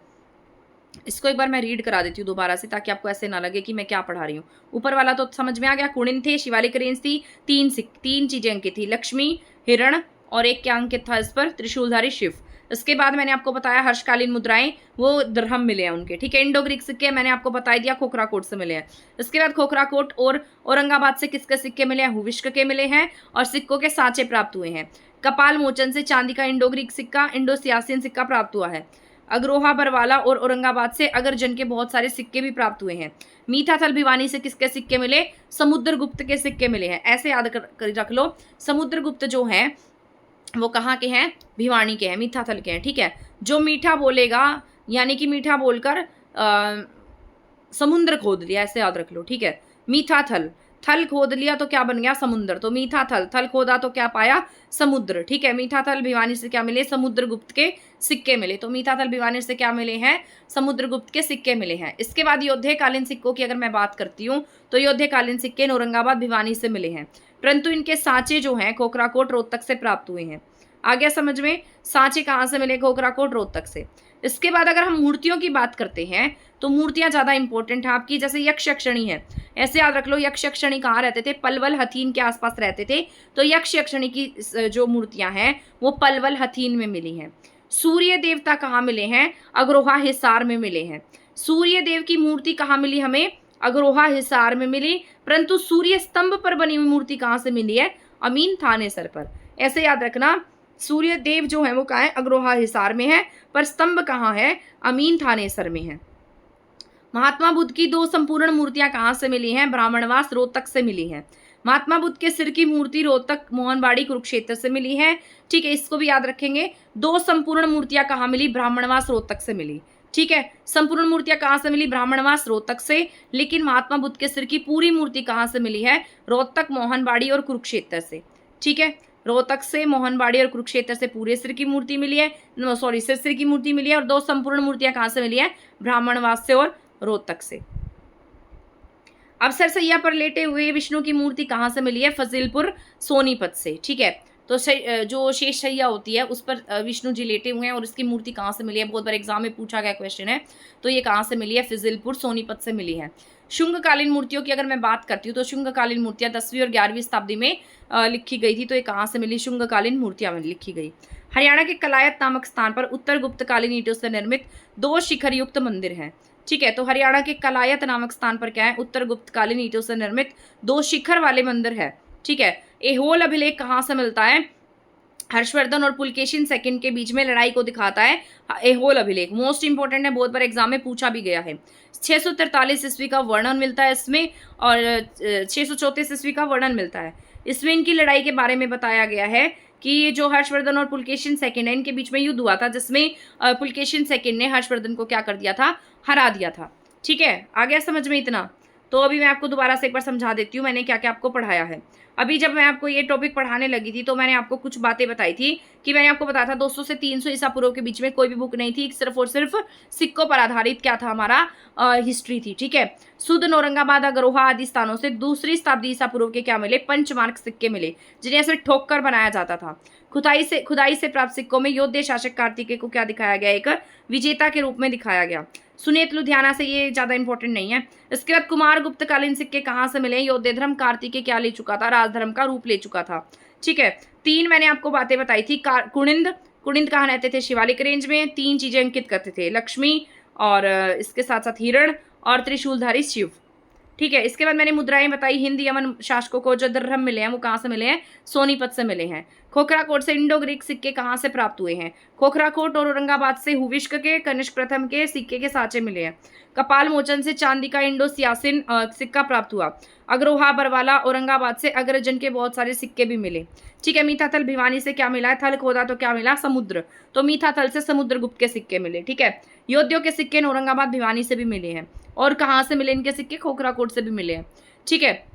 इसको एक बार मैं रीड करा देती हूँ दोबारा से, ताकि आपको ऐसे ना लगे कि मैं क्या पढ़ा रही हूँ। ऊपर वाला तो समझ में आ गया, कुणिन थे, शिवालिक रेंज थी, 3 चीजें अंकित थी, लक्ष्मी, हिरण और एक क्या अंकित था इस पर, त्रिशूलधारी शिव। इसके बाद मैंने आपको बताया हर्षकालीन मुद्राएं, वो दिरहम मिले हैं उनके। ठीक है, इंडो ग्रीक सिक्के मैंने आपको बता दिया, खोखरा कोट से मिले हैं। इसके बाद खोखरा कोट और औरंगाबाद से किसके सिक्के मिले हैं, हुविष्क के मिले हैं, और सिक्कों के सांचे प्राप्त हुए हैं। कपाल मोचन से चांदी का इंडो ग्रीक सिक्का, इंडो सियासीन सिक्का प्राप्त हुआ है। अग्रोहा, बरवाला और औरंगाबाद से अगरजन के बहुत सारे सिक्के भी प्राप्त हुए हैं। मीठा थल भिवानी से किसके सिक्के मिले? समुद्रगुप्त के सिक्के मिले हैं। ऐसे याद कर रख लो, समुद्रगुप्त जो हैं वो कहाँ के हैं? भिवानी के हैं, मीठा थल के हैं। ठीक है, जो मीठा बोलेगा यानी कि मीठा बोलकर समुद्र खोद लिया, ऐसे याद रख लो। ठीक है, मीठा थल, थल खोद लिया तो क्या बन गया? समुद्र। तो मीठा थल, थल खोदा तो क्या पाया? समुद्र। ठीक है, मीठा थल भिवानी से क्या मिले? समुद्रगुप्त के सिक्के मिले। तो मीठा थल भिवानी से क्या मिले हैं? समुद्रगुप्त के सिक्के मिले हैं। इसके बाद योद्धकालीन सिक्कों की अगर मैं बात करती हूँ तो योद्धकालीन सिक्के औरंगाबाद, भिवानी से मिले हैं, परंतु इनके सांचे जो हैं खोखराकोट, रोहतक से प्राप्त हुए हैं। आ गया समझ में? सांचे कहाँ से मिले? खोखराकोट, रोहतक से। इसके बाद अगर हम मूर्तियों की बात करते हैं तो मूर्तियां ज्यादा इंपॉर्टेंट है आपकी, जैसे यक्ष यक्षिणी है। ऐसे याद रख लो, यक्ष यक्षिणी कहाँ रहते थे? पलवल, हथीन के आसपास रहते थे। तो यक्ष यक्षिणी की जो मूर्तियां हैं वो पलवल, हथीन में मिली हैं। सूर्य देवता कहाँ मिले हैं? अग्रोहा, हिसार में मिले हैं। सूर्य देव की मूर्ति कहाँ मिली हमें? अग्रोहा, हिसार में मिली। परंतु सूर्य स्तंभ पर बनी हुई मूर्ति कहाँ से मिली है? अमीन थानेसर पर। ऐसे याद रखना, सूर्य देव जो है वो कहाँ है? अग्रोहा, हिसार में है, पर स्तंभ कहाँ है? अमीन थानेसर में है। महात्मा बुद्ध की 2 संपूर्ण मूर्तियां कहाँ से मिली हैं? ब्राह्मणवास, रोहतक से मिली हैं। महात्मा बुद्ध के सिर की मूर्ति रोहतक, मोहनबाड़ी, कुरुक्षेत्र से मिली है। ठीक है, इसको भी याद रखेंगे। 2 संपूर्ण मूर्तियां कहाँ मिली? ब्राह्मणवास, रोहतक से मिली। ठीक है, संपूर्ण मूर्तियां कहाँ से मिली? ब्राह्मणवास, रोहतक से। लेकिन महात्मा बुद्ध के सिर की पूरी मूर्ति कहाँ से मिली है? रोहतक, मोहनबाड़ी और कुरुक्षेत्र से। ठीक है, रोहतक से, मोहनबाड़ी और कुरुक्षेत्र से पूरे सिर की मूर्ति मिली है, सिर की मूर्ति मिली है। और 2 संपूर्ण मूर्तियां कहाँ से मिली है? ब्राह्मणवास से और रोहतक से। अब सरसैया पर लेटे हुए विष्णु की मूर्ति कहाँ से मिली है? फजीलपुर, सोनीपत से। ठीक है, तो जो शेष शैया होती है उस पर विष्णु जी लेटे हुए हैं और इसकी मूर्ति कहाँ से मिली है? बहुत बार एग्जाम में पूछा गया क्वेश्चन है। तो ये कहाँ से मिली है? फजीलपुर, सोनीपत से मिली है। शुंगकालीन मूर्तियों की अगर मैं बात करती हूँ तो शुंगकालीन मूर्तियां 10वीं और 11वीं शताब्दी में लिखी गई थी। तो ये कहाँ से मिली? शुंगकालीन मूर्तियां में लिखी गई। हरियाणा के कलायत नामक स्थान पर उत्तर गुप्तकालीन ईंटों से निर्मित 2 शिखर युक्त मंदिर हैं। ठीक है, तो हरियाणा के कलायत नामक स्थान पर क्या है? उत्तर गुप्तकालीन ईंटों से निर्मित 2 शिखर वाले मंदिर है। ठीक है, एहोल अभिलेख कहाँ से मिलता है? हर्षवर्धन और पुलकेशिन सेकंड के बीच में लड़ाई को दिखाता है एहोल अभिलेख। मोस्ट इंपोर्टेंट है, बहुत बार एग्जाम में पूछा भी गया है। 643 ईस्वी का वर्णन मिलता है इसमें और 634 ईस्वी का वर्णन मिलता है। इसमें इनकी लड़ाई के बारे में बताया गया है कि जो हर्षवर्धन और पुलकेशिन सेकंड है इनके बीच में युद्ध हुआ था, जिसमें पुलकेशिन सेकंड ने हर्षवर्धन को क्या कर दिया था? हरा दिया था। ठीक है, आ गया समझ में इतना? तो अभी मैं आपको दोबारा से एक बार समझा देती हूँ मैंने क्या क्या आपको पढ़ाया है। अभी जब मैं आपको ये टॉपिक पढ़ाने लगी थी तो मैंने आपको कुछ बातें बताई थी कि मैंने आपको बताया था 200 से 300 ईसा पूर्व के बीच में कोई भी बुक नहीं थी, सिर्फ और सिर्फ सिक्कों पर आधारित क्या था? हमारा हिस्ट्री थी। ठीक है, सुदन, औरंगाबाद, अग्रोहा आदि स्थानों से 2री शताब्दी ईसा पूर्व के क्या मिले? पंचमार्क सिक्के मिले, जिन्हें ऐसे ठोक कर बनाया जाता था। खुदाई से प्राप्त सिक्कों में योद्धे शासक कार्तिकेय को क्या दिखाया गया? एक विजेता के रूप में दिखाया गया। सुनेत लुधियाना से, ये ज्यादा इंपॉर्टेंट नहीं है। इसके बाद कुमार गुप्तकालीन सिक्के कहाँ से मिले? योद्धे धर्म कार्तिकेय क्या ले चुका था? राजधर्म का रूप ले चुका था। ठीक है, 3 मैंने आपको बातें बताई थी। कुणिंद, कुणिंद कहाँ रहते थे? शिवालिक रेंज में। 3 चीजें अंकित करते थे, लक्ष्मी और इसके साथ साथ हिरण और त्रिशूलधारी शिव। ठीक है, इसके बाद मैंने मुद्राएं बताई। हिंद यमन शासकों को जो दर्हम मिले हैं वो कहाँ से मिले हैं? सोनीपत से मिले हैं। खोखराकोट से इंडो ग्रीक सिक्के कहाँ से प्राप्त हुए हैं? खोखराकोट और औरंगाबाद से हुविष्क के, कनिष्क प्रथम के सिक्के के साँचे मिले हैं। कपाल मोचन से चांदी का इंडो सियासिन सिक्का प्राप्त हुआ। अग्रोहा, बरवाला, औरंगाबाद से अग्रजन के बहुत सारे सिक्के भी मिले। ठीक है, मीठा थल भिवानी से क्या मिला है? थल खोदा तो क्या मिला? समुद्र। तो मीठा थल से समुद्रगुप्त के सिक्के मिले। ठीक है, योद्धियों के सिक्के औरंगाबाद, भिवानी से भी मिले हैं। और कहाँ से मिले इनके सिक्के? खोखराकोट से भी मिले हैं। ठीक है,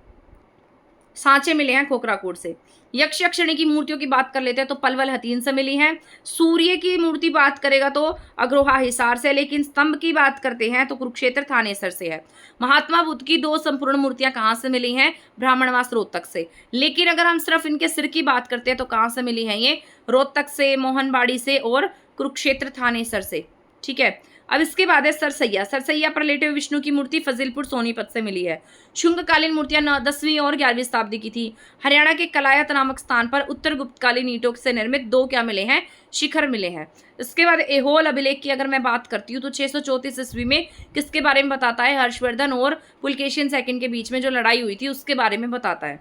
सांचे मिले हैं खोखराकोट से। यक्ष यक्षिणी की मूर्तियों की बात कर लेते हैं तो पलवल, हथीन से मिली हैं। सूर्य की मूर्ति बात करेगा तो अग्रोहा, हिसार से। लेकिन स्तंभ की बात करते हैं तो कुरुक्षेत्र, थानेसर से है। महात्मा बुद्ध की 2 संपूर्ण मूर्तियां कहाँ से मिली हैं? ब्राह्मणवास, रोहतक से। लेकिन अगर हम सिर्फ इनके सिर की बात करते हैं तो कहाँ से मिली है? ये रोहतक से, मोहनबाड़ी से और कुरुक्षेत्र, थानेसर से। ठीक है, अब इसके बाद है सरसैया। सरसैया पर लेटे हुए विष्णु की मूर्ति फजीलपुर, सोनीपत से मिली है। शुंगकालीन मूर्तियां 10वीं और 11वीं शताब्दी की थी। हरियाणा के कलायत नामक स्थान पर उत्तर गुप्तकालीन ईंटों से निर्मित 2 क्या मिले हैं? शिखर मिले हैं। इसके बाद एहोल अभिलेख की अगर मैं बात करती हूँ तो 634 ईस्वी में किसके बारे में बताता है? हर्षवर्धन और पुलकेशिन सेकंड के बीच में जो लड़ाई हुई थी उसके बारे में बताता है।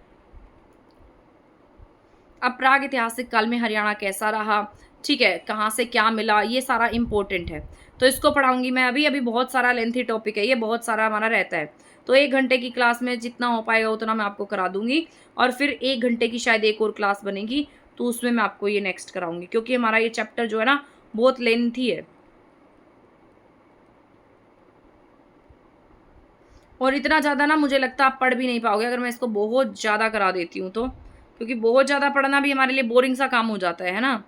अब प्राग ऐतिहासिक काल में हरियाणा कैसा रहा, ठीक है, कहाँ से क्या मिला, ये सारा इम्पोर्टेंट है। तो इसको पढ़ाऊंगी मैं अभी। अभी बहुत सारा लेंथी टॉपिक है ये, बहुत सारा हमारा रहता है। तो 1 घंटे की क्लास में जितना हो पाएगा उतना मैं आपको करा दूंगी, और फिर 1 घंटे की शायद एक और क्लास बनेगी, तो उसमें मैं आपको ये नेक्स्ट कराऊंगी, क्योंकि हमारा ये चैप्टर जो है ना बहुत लेंथी है। और इतना ज़्यादा ना मुझे लगता है आप पढ़ भी नहीं पाओगे अगर मैं इसको बहुत ज़्यादा करा देती हूँ तो, क्योंकि बहुत ज़्यादा पढ़ना भी हमारे लिए बोरिंग सा काम हो जाता है ना।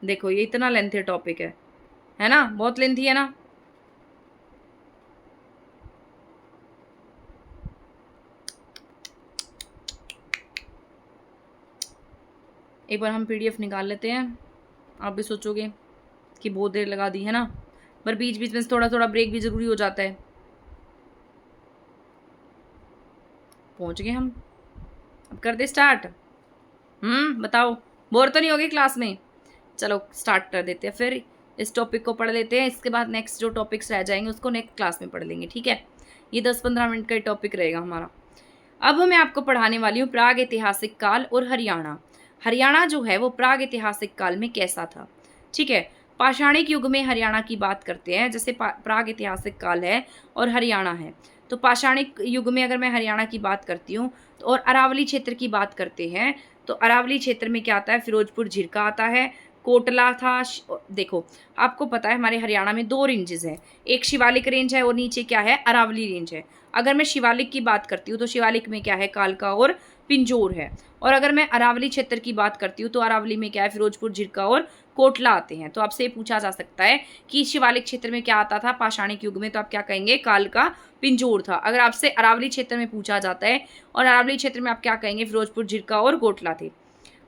देखो ये इतना लेंथी टॉपिक है ना, बहुत लेंथी है ना। एक बार हम पीडीएफ निकाल लेते हैं। आप भी सोचोगे कि बहुत देर लगा दी है ना, पर बीच बीच में थोड़ा थोड़ा ब्रेक भी ज़रूरी हो जाता है। पहुंच गए हम, अब कर दे स्टार्ट। बताओ, बोर तो नहीं होगी क्लास में? चलो स्टार्ट कर देते हैं, फिर इस टॉपिक को पढ़ लेते हैं। इसके बाद नेक्स्ट जो टॉपिक्स रह जाएंगे उसको नेक्स्ट क्लास में पढ़ लेंगे, ठीक है। ये 10-15 मिनट का टॉपिक रहेगा हमारा। अब मैं आपको पढ़ाने वाली हूँ प्राग ऐतिहासिक काल और हरियाणा। हरियाणा जो है वो प्राग ऐतिहासिक काल में कैसा था, ठीक है। पाषाणिक युग में हरियाणा की बात करते हैं, जैसे प्राग ऐतिहासिक काल है और हरियाणा है। तो पाषाणिक युग में अगर मैं हरियाणा की बात करती हूँ तो, और अरावली क्षेत्र की बात करते हैं, तो अरावली क्षेत्र में क्या आता है, फिरोजपुर झिरका आता है, कोटला था। देखो आपको पता है हमारे हरियाणा में 2 रेंजेस हैं, एक शिवालिक रेंज है और नीचे क्या है, अरावली रेंज है। अगर मैं शिवालिक की बात करती हूँ तो शिवालिक में क्या है, कालका और पिंजौर है। और अगर मैं अरावली क्षेत्र की बात करती हूँ तो अरावली में क्या है, फिरोजपुर झिरका और कोटला आते हैं। तो आपसे पूछा जा सकता है कि शिवालिक क्षेत्र में क्या आता था पाषाणिक युग में, तो आप क्या कहेंगे, कालका पिंजौर था। अगर आपसे अरावली क्षेत्र में पूछा जाता है और अरावली क्षेत्र में आप क्या कहेंगे, फिरोजपुर झिरका और कोटला थे।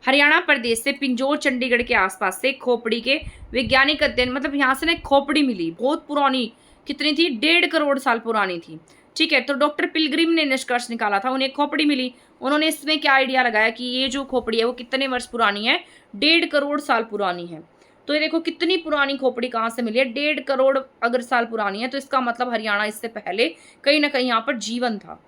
हरियाणा प्रदेश से पिंजौर चंडीगढ़ के आसपास से खोपड़ी के वैज्ञानिक अध्ययन, मतलब यहाँ से ना खोपड़ी मिली, बहुत पुरानी, कितनी थी, 1.5 करोड़ साल पुरानी थी, ठीक है। तो डॉक्टर पिलग्रिम ने निष्कर्ष निकाला था, उन्हें खोपड़ी मिली। उन्होंने इसमें क्या आइडिया लगाया कि ये जो खोपड़ी है वो कितने वर्ष पुरानी है, 1.5 करोड़ साल पुरानी है। तो ये देखो कितनी पुरानी खोपड़ी कहाँ से मिली है, 1.5 करोड़ अगर साल पुरानी है, तो इसका मतलब हरियाणा इससे पहले कहीं ना कहीं यहाँ पर जीवन था।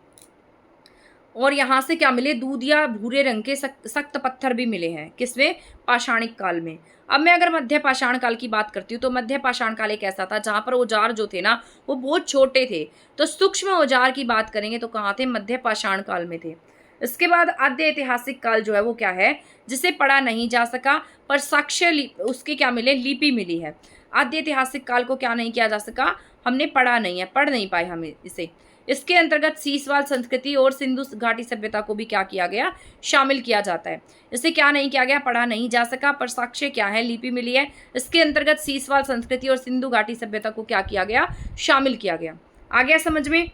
और यहाँ से क्या मिले, दूध या भूरे रंग के सख्त पत्थर भी मिले हैं, किसमें, पाषाणिक काल में। अब मैं अगर मध्य पाषाण काल की बात करती हूँ तो मध्य पाषाण काल एक ऐसा था जहाँ पर औजार जो थे ना वो बहुत छोटे थे। तो सूक्ष्म औजार की बात करेंगे तो कहाँ थे, मध्य पाषाण काल में थे। इसके बाद आद्य ऐतिहासिक काल जो है वो क्या है, जिसे पढ़ा नहीं जा सका पर साक्ष्य उसके क्या मिले, लिपि मिली है। आद्य ऐतिहासिक काल को क्या नहीं किया जा सका, हमने पढ़ा नहीं है, पढ़ नहीं पाए हमें इसे। इसके अंतर्गत सीसवाल संस्कृति और सिंधु घाटी सभ्यता को भी क्या किया गया, शामिल किया जाता है। इसे क्या नहीं किया गया, पढ़ा नहीं जा सका पर साक्ष्य क्या है, लिपि मिली है। इसके अंतर्गत सीसवाल संस्कृति और सिंधु घाटी सभ्यता को क्या किया गया, शामिल किया गया। आ गया समझ में,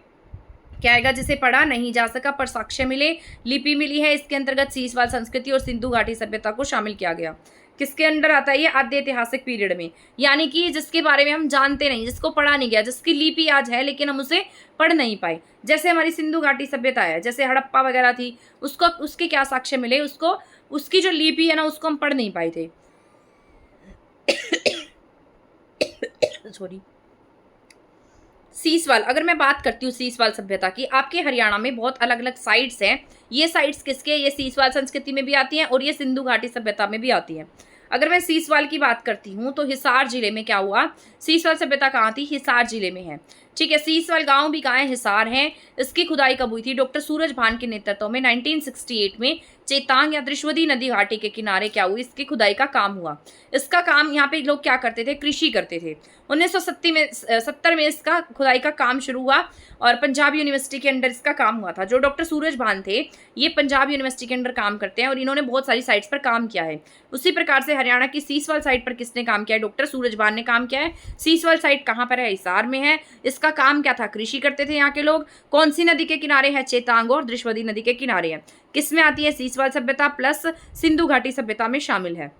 क्या आएगा, जिसे पढ़ा नहीं जा सका पर साक्ष्य मिले, लिपि मिली है। इसके अंतर्गत सीसवाल संस्कृति और सिंधु घाटी सभ्यता को शामिल किया गया। किसके अंडर आता है ये, आद्य ऐतिहासिक पीरियड में, यानी कि जिसके बारे में हम जानते नहीं, जिसको पढ़ा नहीं गया, जिसकी लिपि आज है लेकिन हम उसे पढ़ नहीं पाए। जैसे हमारी सिंधु घाटी सभ्यता है, जैसे हड़प्पा वगैरह थी, उसको उसके क्या साक्ष्य मिले, उसको उसकी जो लिपि है ना उसको हम पढ़ नहीं पाए थे। सॉरी। सीसवाल, अगर मैं बात करती हूँ सीसवाल सभ्यता की, आपके हरियाणा में बहुत अलग अलग साइट्स हैं। ये साइट्स किसके, ये सीसवाल संस्कृति में भी आती हैं और ये सिंधु घाटी सभ्यता में भी आती हैं। अगर मैं सीसवाल की बात करती हूँ तो हिसार जिले में क्या हुआ, सीसवाल सभ्यता कहाँ थी, हिसार जिले में है, ठीक है। सीसवाल गांव भी कहाँ है, हिसार है। इसकी खुदाई कब हुई थी, डॉक्टर सूरज भान के नेतृत्व में 1968 में चेतांग या दृश्वदी नदी घाटी के किनारे क्या हुई, इसकी खुदाई का काम हुआ। इसका काम यहाँ पे लोग क्या करते थे, कृषि करते थे। 1970 में इसका खुदाई का काम शुरू हुआ और पंजाब यूनिवर्सिटी के अंडर इसका काम हुआ था। जो डॉक्टर सूरज भान थे ये पंजाब यूनिवर्सिटी के अंडर काम करते हैं और इन्होंने बहुत सारी साइट्स पर काम किया है। उसी प्रकार से हरियाणा की सीसवाल साइट पर किसने काम किया है, डॉक्टर सूरज भान ने काम किया है। सीसवाल साइट कहाँ पर है, हिसार में है। इसका काम क्या था, कृषि करते थे यहाँ के लोग। कौन सी नदी के किनारे है, चेतांग और दृश्वदी नदी के किनारे है। किस में आती है, सीसवाल सभ्यता प्लस सिंधु घाटी सभ्यता में शामिल है।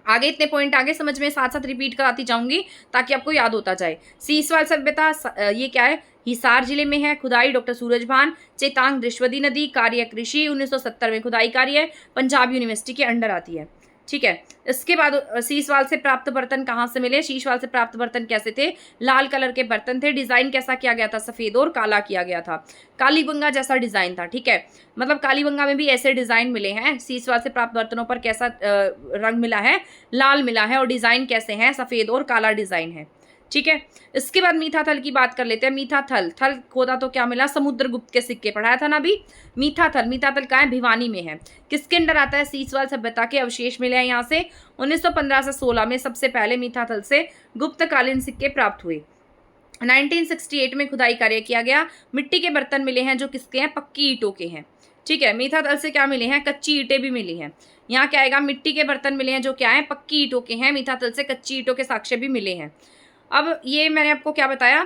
आगे इतने पॉइंट आगे समझ में, साथ साथ रिपीट कराती जाऊंगी ताकि आपको याद होता जाए। सीसवाल सभ्यता ये क्या है, हिसार जिले में है। खुदाई डॉक्टर सूरज भान। चेतांग दृश्वदी नदी, कार्य कृषि, 1970 में खुदाई कार्य पंजाब यूनिवर्सिटी के अंडर आती है, ठीक है। इसके बाद शीशवाल से प्राप्त बर्तन कहाँ से मिले? शीशवाल से प्राप्त बर्तन कैसे थे? लाल कलर के बर्तन थे। डिजाइन कैसा किया गया था? सफेद और काला किया गया था। कालीबंगा जैसा डिजाइन था। ठीक है, मतलब कालीबंगा में भी ऐसे डिजाइन मिले हैं। शीशवाल से प्राप्त बर्तनों पर कैसा रंग मिला है? लाल मिला है। और डिजाइन कैसे हैं? सफेद और काला डिजाइन है। ठीक है, इसके बाद मीठा थल की बात कर लेते हैं। मीठा थल, थल खोदा तो क्या मिला? समुद्रगुप्त के सिक्के, पढ़ाया था ना अभी। मीठा थल, मीठा थल कहाँ है? भिवानी में है। किसके अंडर आता है? शीशवाल सभ्यता के अवशेष मिले हैं यहाँ से। 1915 से 16 में सबसे पहले मीठा थल से गुप्तकालीन सिक्के प्राप्त हुए। 1968 में खुदाई कार्य किया गया। मिट्टी के बर्तन मिले हैं जो किसके हैं? पक्की ईंटों के हैं। ठीक है, मीठा थल से क्या मिले हैं? कच्ची ईंटें भी मिली हैं। यहाँ क्या आएगा? मिट्टी के बर्तन मिले हैं जो क्या है? पक्की ईंटों के हैं। मीठा थल से कच्ची ईंटों के साक्ष्य भी मिले हैं। अब ये मैंने आपको क्या बताया?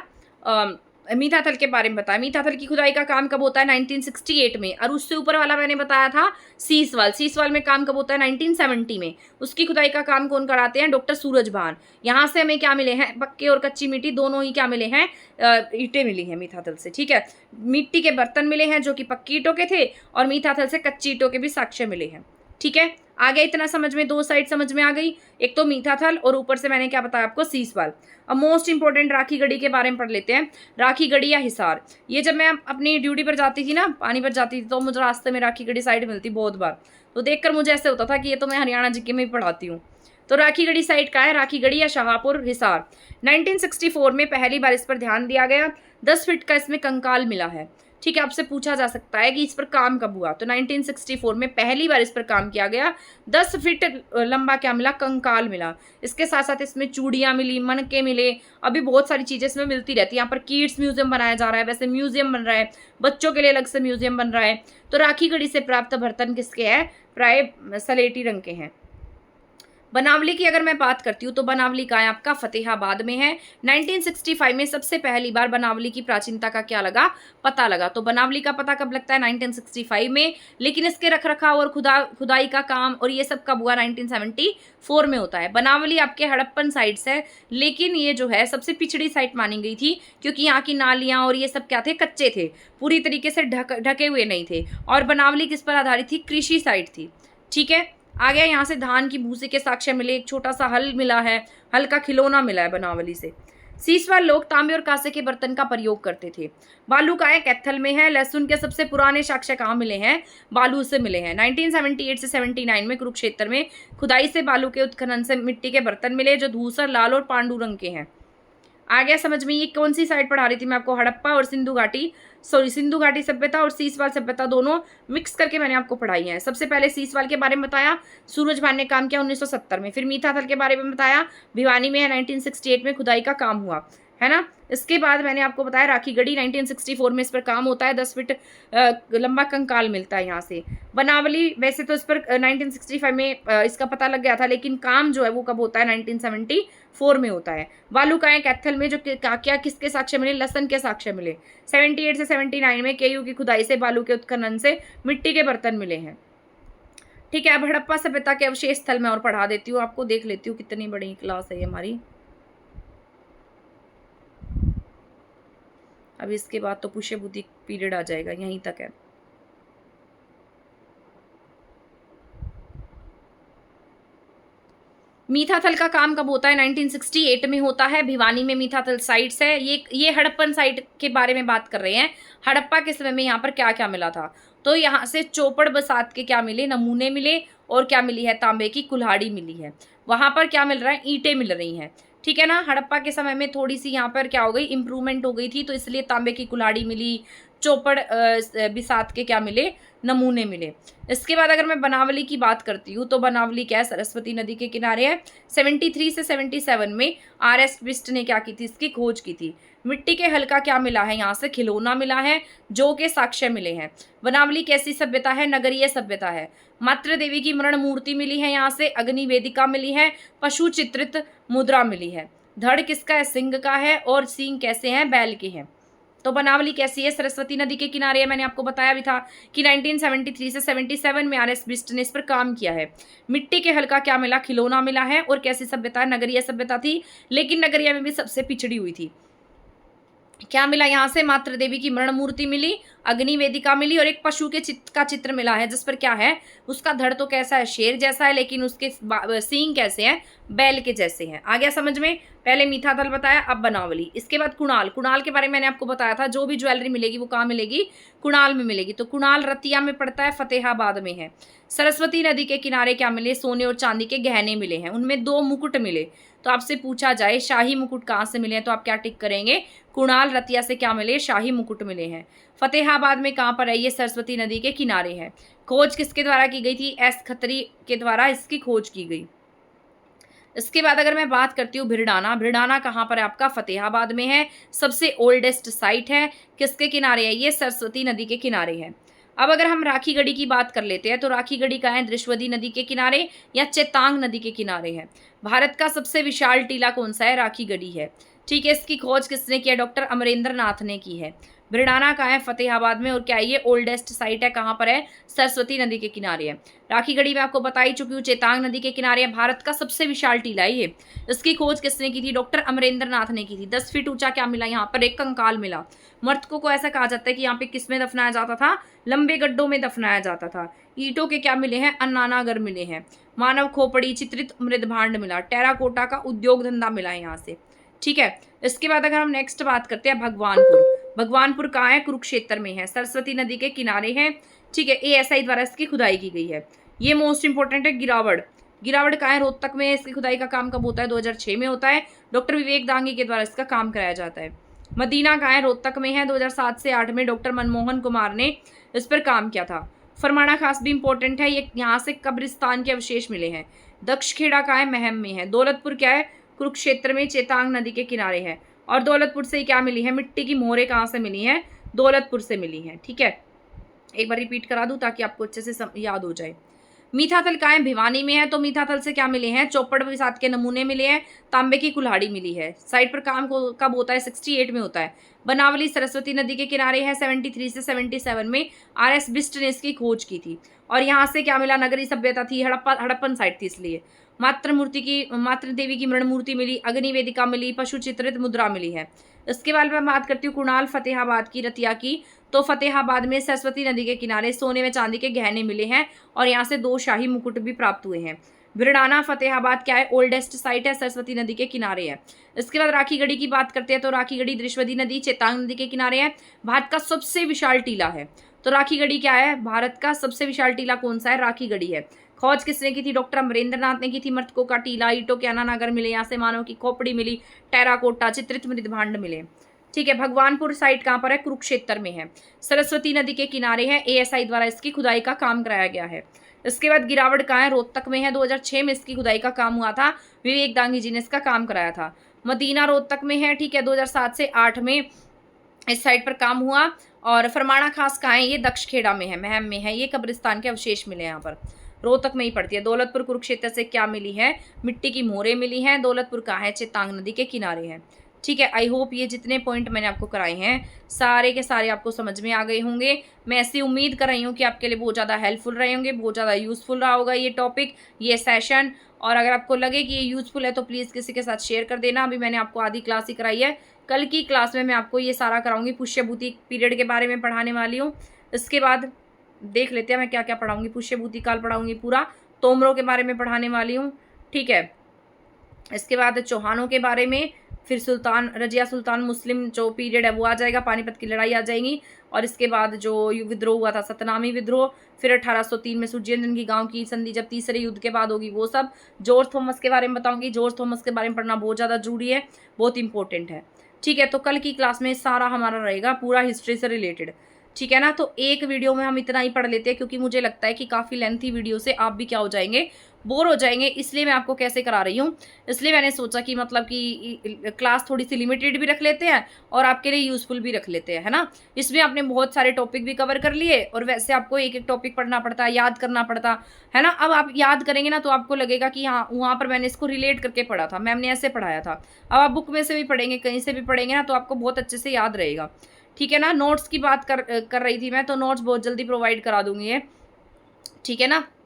मीठा थल के बारे में बताया। मीठा थल की खुदाई का काम कब होता है? 1968 में। और उससे ऊपर वाला मैंने बताया था शीशवाल। शीशवाल में काम कब होता है? 1970 में। उसकी खुदाई का काम कौन कराते हैं? डॉक्टर सूरज भान। यहाँ से हमें क्या मिले हैं? पक्के और कच्ची मिट्टी दोनों ही क्या मिले हैं? ईंटें मिली हैं मीठा थल से। ठीक है, मिट्टी के बर्तन मिले हैं जो कि पक्की ईंटों के थे, और मीठा थल से कच्ची ईंटों के भी साक्ष्य मिले हैं। ठीक है, आ गया इतना समझ में? दो साइड समझ में आ गई। एक तो मीठा थल और ऊपर से मैंने क्या बताया आपको? शीशवाल। अब मोस्ट इंपोर्टेंट राखी गढ़ी के बारे में पढ़ लेते हैं। राखी गढ़ी या हिसार, ये जब मैं अपनी ड्यूटी पर जाती थी ना, पानीपत जाती थी, तो मुझे रास्ते में राखी गढ़ी साइड मिलती बहुत बार। तो देखकर मुझे ऐसे होता था कि ये तो मैं हरियाणा जीके में ही पढ़ाती हूँ। तो राखी गढ़ी साइड का है? राखी गढ़ी या शाहपुर हिसार। 1964 में पहली बार इस पर ध्यान दिया गया। 10 फीट का इसमें कंकाल मिला है। ठीक है, आपसे पूछा जा सकता है कि इस पर काम कब हुआ? तो 1964 में पहली बार इस पर काम किया गया। 10 फीट लंबा क्या मिला? कंकाल मिला। इसके साथ साथ इसमें चूड़ियाँ मिली, मनके मिले। अभी बहुत सारी चीज़ें इसमें मिलती रहती है। यहाँ पर किड्स म्यूजियम बनाया जा रहा है, वैसे म्यूजियम बन रहा है, बच्चों के लिए अलग से म्यूजियम बन रहा है। तो राखी गढ़ी से प्राप्त बर्तन किसके हैं? प्राय सलेटी रंग के हैं। बनावली की अगर मैं बात करती हूँ तो बनावली का आपका फतेहाबाद में है। 1965 में सबसे पहली बार बनावली की प्राचीनता का क्या लगा? पता लगा। तो बनावली का पता कब लगता है? 1965 में। लेकिन इसके रख रखाव और खुदाई का काम और ये सब कब हुआ? 1974 में होता है। बनावली आपके हड़प्पन साइड से, लेकिन ये जो है सबसे पिछड़ी साइट मानी गई थी, क्योंकि यहाँ की नालियाँ और ये सब क्या थे? कच्चे थे, पूरी तरीके से ढके हुए नहीं थे। और बनावली किस पर आधारित थी? कृषि साइट थी। ठीक है, आ गया। यहाँ से धान की भूसी के साक्ष्य मिले। एक छोटा सा हल मिला है, हल का खिलौना मिला है बनावली से। शीशवाल लोग तांबे और कांसे के बर्तन का प्रयोग करते थे। बालू का है? कैथल में है। लहसुन के सबसे पुराने साक्ष्य कहाँ मिले हैं? बालू से मिले हैं। 1978 से 79 में कुरुक्षेत्र में खुदाई से बालू के उत्खनन से मिट्टी के बर्तन मिले जो धूसर, लाल और पांडु रंग के हैं। आ गया समझ में? ये कौन सी साइड पढ़ा रही थी मैं आपको? हड़प्पा और सिंधु घाटी, सिंधु घाटी सभ्यता और शीशवाल सभ्यता दोनों मिक्स करके मैंने आपको पढ़ाई है। सबसे पहले शीशवाल के बारे में बताया, सूरज भान ने काम किया 1970 में। फिर मीठा थल के बारे में बताया, भिवानी में है, 1968 में खुदाई का काम हुआ है ना। इसके बाद मैंने आपको बताया राखी गढ़ी 1964 में इस पर काम होता है। 10 फीट लंबा कंकाल मिलता है यहाँ से। बनावली वैसे तो इस पर 1965 में इसका पता लग गया था, लेकिन काम जो है वो कब होता है? 1974 में होता है। बालू का है? कैथल में। जो क्या किसके साक्ष्य मिले? लसन के साक्ष्य मिले। 78 से 79 में केयू की खुदाई से बालू के उत्खनन से मिट्टी के बर्तन मिले हैं। ठीक है, अब हड़प्पा सभ्यता के अवशेष स्थल में और पढ़ा देती हूँ आपको, देख लेती हूँ कितनी बड़ी क्लास है ये हमारी। अब इसके बाद तो पुष्य बुद्धि पीरियड आ जाएगा, यहीं तक है। मीठा थल का काम कब होता है? 1968 में होता है। भिवानी में मीठा थल साइट्स है। ये हड़प्पन साइट के बारे में बात कर रहे हैं। हड़प्पा के समय में यहाँ पर क्या क्या मिला था? तो यहाँ से चौपड़ बसात के क्या मिले? नमूने मिले। और क्या मिली है? तांबे की कुल्हाड़ी मिली है। वहां पर क्या मिल रहा है? ईंटें मिल रही हैं। ठीक है ना। हड़प्पा के समय में थोड़ी सी यहाँ पर क्या हो गई? इंप्रूवमेंट हो गई थी, तो इसलिए तांबे की कुल्हाड़ी मिली, चौपड़ बिसात के क्या मिले? नमूने मिले। इसके बाद अगर मैं बनावली की बात करती हूँ तो बनावली क्या है? सरस्वती नदी के किनारे है। 73 से 77 में RS बिस्ट ने क्या की थी? इसकी खोज की थी। मिट्टी के हल का क्या मिला है? यहाँ से खिलौना मिला है, जो के साक्ष्य मिले हैं। बनावली कैसी सभ्यता है? नगरीय सभ्यता है। मातृ देवी की मरण मूर्ति मिली है यहाँ से। अग्नि वेदिका मिली है। पशु चित्रित मुद्रा मिली है। धड़ किसका है? सिंह का है। और सींग कैसे हैं? बैल के हैं। तो बनावली कैसी है? सरस्वती नदी के किनारे है। मैंने आपको बताया भी था कि 1973 से 77 में RS बिस्ट ने इस पर काम किया है। मिट्टी के हल का क्या मिला? खिलौना मिला है। और कैसी सभ्यता? नगरीय सभ्यता थी, लेकिन नगरीय में भी सबसे पिछड़ी हुई थी। क्या मिला यहाँ से, मातृ देवी की मृण मूर्ति मिली, अग्नि वेदिका मिली और एक पशु के का चित्र मिला है, जिस पर क्या है, उसका धड़ तो कैसा है, शेर जैसा है, लेकिन उसके सींग कैसे हैं, बैल के जैसे हैं। आ गया समझ में। पहले मीठा तल बताया, अब बनावली। इसके बाद कुणाल। कुणाल के बारे में मैंने आपको बताया था, जो भी ज्वेलरी मिलेगी वो कहाँ मिलेगी, कुणाल में मिलेगी। तो कुणाल रतिया में पड़ता है, फतेहाबाद में है। सरस्वती नदी के किनारे क्या मिले, सोने और चांदी के गहने मिले हैं, उनमें 2 मुकुट मिले। तो आपसे पूछा जाए शाही मुकुट कहाँ से मिले हैं, तो आप क्या टिक करेंगे, कुणाल रतिया से क्या मिले, शाही मुकुट मिले हैं। फतेहाबाद में कहाँ पर है, ये सरस्वती नदी के किनारे है। खोज किसके द्वारा की गई थी, एस खत्री के द्वारा इसकी खोज की गई। इसके बाद अगर मैं बात करती हूँ भिड़ाना। भिड़ाना कहाँ पर है आपका, फतेहाबाद में है। सबसे ओल्डेस्ट साइट है, किसके किनारे है, ये सरस्वती नदी के किनारे है। अब अगर हम राखीगढ़ी की बात कर लेते हैं, तो राखीगढ़ी कहाँ है, दृश्वदी नदी के किनारे या चेतांग नदी के किनारे है। भारत का सबसे विशाल टीला कौन सा है, राखीगढ़ी है। ठीक है, इसकी खोज किसने की है, डॉक्टर अमरेंद्र नाथ ने की है। भिड़ाना कहाँ है, फतेहाबाद में, और क्या है, ये ओल्डेस्ट साइट है, कहाँ पर है, सरस्वती नदी के किनारे है। राखीगढ़ी में आपको बता ही चुकी हूँ, चेतांग नदी के किनारे है। भारत का सबसे विशाल टीला है ये। इसकी खोज किसने की थी, डॉक्टर अमरेंद्र नाथ ने की थी। 10 फीट ऊंचा क्या मिला, यहाँ पर एक कंकाल मिला। मृतकों को ऐसा कहा जाता है कि यहाँ पे किस में दफनाया जाता था, लंबे गड्ढों में दफनाया जाता था। ईंटों के क्या मिले हैं, अन्नानागर मिले हैं। मानव खोपड़ी, चित्रित मृद भांड मिला। टेराकोटा का उद्योग धंधा मिला है यहाँ से। ठीक है, इसके बाद अगर हम नेक्स्ट बात करते हैं भगवानपुर। भगवानपुर कहाँ है, कुरुक्षेत्र में है, सरस्वती नदी के किनारे है। ठीक है, एएसआई द्वारा इसकी खुदाई की गई है। ये मोस्ट इंपोर्टेंट है, गिरावड़। गिरावड़ कहाँ है, रोहतक में। इसकी खुदाई का काम कब होता है, 2006 में होता है। डॉक्टर विवेक दांगी के द्वारा इसका काम कराया जाता है। मदीना कहाँ है, रोहतक में है। 2007 से 8 में डॉक्टर मनमोहन कुमार ने इस पर काम किया था। फरमाना खास भी इंपॉर्टेंट है, ये यहाँ से कब्रिस्तान के अवशेष मिले हैं। दक्षखेड़ा कहाँ है, महम में है। दौलतपुर क्या है, कुरुक्षेत्र में, चेतांग नदी के किनारे है। और दौलतपुर से क्या मिली है, मिट्टी की मोहरें कहाँ से मिली हैं, दौलतपुर से मिली हैं। ठीक है, एक बार रिपीट करा दूं ताकि आपको अच्छे से याद हो जाए। मीठाथल कहाँ है, भिवानी में है। तो मीठाथल से क्या मिले हैं, चौपड़ विसात के नमूने मिले हैं। तांबे की कुल्हाड़ी मिली है। साइट पर काम कब होता है, 68 में होता है। बनावली सरस्वती नदी के किनारे है। 73 से 77 में RS बिस्ट ने इसकी खोज की थी। और यहाँ से क्या मिला, नगरी सभ्यता थी, हड़प्पन साइट थी, इसलिए मातृ देवी की मृण मूर्ति मिली, अग्नि वेदिका मिली, पशु चित्रित मुद्रा मिली है। इसके बाद मैं बात करती हूँ कुणाल फतेहाबाद की, रतिया की। तो फतेहाबाद में सरस्वती नदी के किनारे सोने में चांदी के गहने मिले हैं और यहाँ से 2 शाही मुकुट भी प्राप्त हुए हैं। भिड़ाना फतेहाबाद क्या है, ओल्डेस्ट साइट है, सरस्वती नदी के किनारे है। इसके बाद राखीगढ़ी की बात करते हैं, तो राखीगढ़ी दृश्वदी नदी, चेतांग नदी के किनारे है। भारत का सबसे विशाल टीला है। तो राखीगढ़ी क्या है, भारत का सबसे विशाल टीला कौन सा है, राखीगढ़ी है। खोज किसने की थी, डॉक्टर अमरेंद्र नाथ ने की थी। मृतकों का टीला, ईंटों के अन्नानागर मिले, यहाँ से मानव की खोपड़ी मिली, टेराकोटा, चित्रित मृद भांड मिले। ठीक है, भगवानपुर साइट कहाँ पर है, कुरुक्षेत्र में है, सरस्वती नदी के किनारे है। एएसआई द्वारा इसकी खुदाई का काम कराया गया है। इसके बाद गिरावड़ कहाँ है, रोहतक में है। 2006 में इसकी खुदाई का काम हुआ था, विवेक दांगी जी ने इसका काम कराया था। मदीना रोहतक में है। ठीक है, 2007 से 8 में इस साइट पर काम हुआ। और फरमाना खास कहाँ है, ये दक्षखेड़ा में है, महम में है। ये कब्रिस्तान के अवशेष मिले यहाँ पर, रोहतक में ही पड़ती है। दौलतपुर कुरुक्षेत्र से क्या मिली है, मिट्टी की मोहरें मिली हैं। दौलतपुर कहाँ है, चेतांग नदी के किनारे है। ठीक है, आई होप ये जितने पॉइंट मैंने आपको कराए हैं सारे के सारे आपको समझ में आ गए होंगे। मैं ऐसी उम्मीद कर रही हूँ कि आपके लिए बहुत ज़्यादा हेल्पफुल रहे होंगे, बहुत ज़्यादा यूज़फुल रहा होगा ये टॉपिक, ये सेशन। और अगर आपको लगे कि ये यूज़फुल है तो प्लीज़ किसी के साथ शेयर कर देना। अभी मैंने आपको आधी क्लास ही कराई है, कल की क्लास में मैं आपको ये सारा कराऊंगी। पुष्यभूति पीरियड के बारे में पढ़ाने वाली हूँ। इसके बाद देख लेते हैं मैं क्या क्या पढ़ाऊंगी। पुष्यभूति काल पढ़ाऊंगी पूरा, तोमरों के बारे में पढ़ाने वाली हूँ। ठीक है, इसके बाद चौहानों के बारे में, फिर सुल्तान रजिया सुल्तान मुस्लिम जो पीरियड है वो आ जाएगा, पानीपत की लड़ाई आ जाएगी। और इसके बाद जो विद्रोह हुआ था, सतनामी विद्रोह, फिर 1803 में सूर्यचंद्र की गांव की संधि जब तीसरे युद्ध के बाद होगी वो सब। जॉर्ज थॉमस के बारे में बताऊंगी। जॉर्ज थॉमस के बारे में पढ़ना बहुत ज़्यादा जरूरी है, बहुत इंपॉर्टेंट है। ठीक है, तो कल की क्लास में सारा हमारा रहेगा पूरा हिस्ट्री से रिलेटेड। ठीक है ना, तो एक वीडियो में हम इतना ही पढ़ लेते हैं, क्योंकि मुझे लगता है कि काफ़ी लेंथी वीडियो से आप भी क्या हो जाएंगे, बोर हो जाएंगे। इसलिए मैं आपको कैसे करा रही हूँ, इसलिए मैंने सोचा कि मतलब कि क्लास थोड़ी सी लिमिटेड भी रख लेते हैं और आपके लिए यूज़फुल भी रख लेते हैं, है ना। इसमें आपने बहुत सारे टॉपिक भी कवर कर लिए, और वैसे आपको एक एक टॉपिक पढ़ना पड़ता है, याद करना पड़ता है ना। अब आप याद करेंगे ना तो आपको लगेगा कि हाँ, वहाँ पर मैंने इसको रिलेट करके पढ़ा था, मैम ने ऐसे पढ़ाया था। अब आप बुक में से भी पढ़ेंगे, कहीं से भी पढ़ेंगे ना, तो आपको बहुत अच्छे से याद रहेगा। ठीक है ना। नोट्स की बात कर रही थी मैं, तो नोट्स बहुत जल्दी प्रोवाइड करा दूंगी ये, ठीक है ना।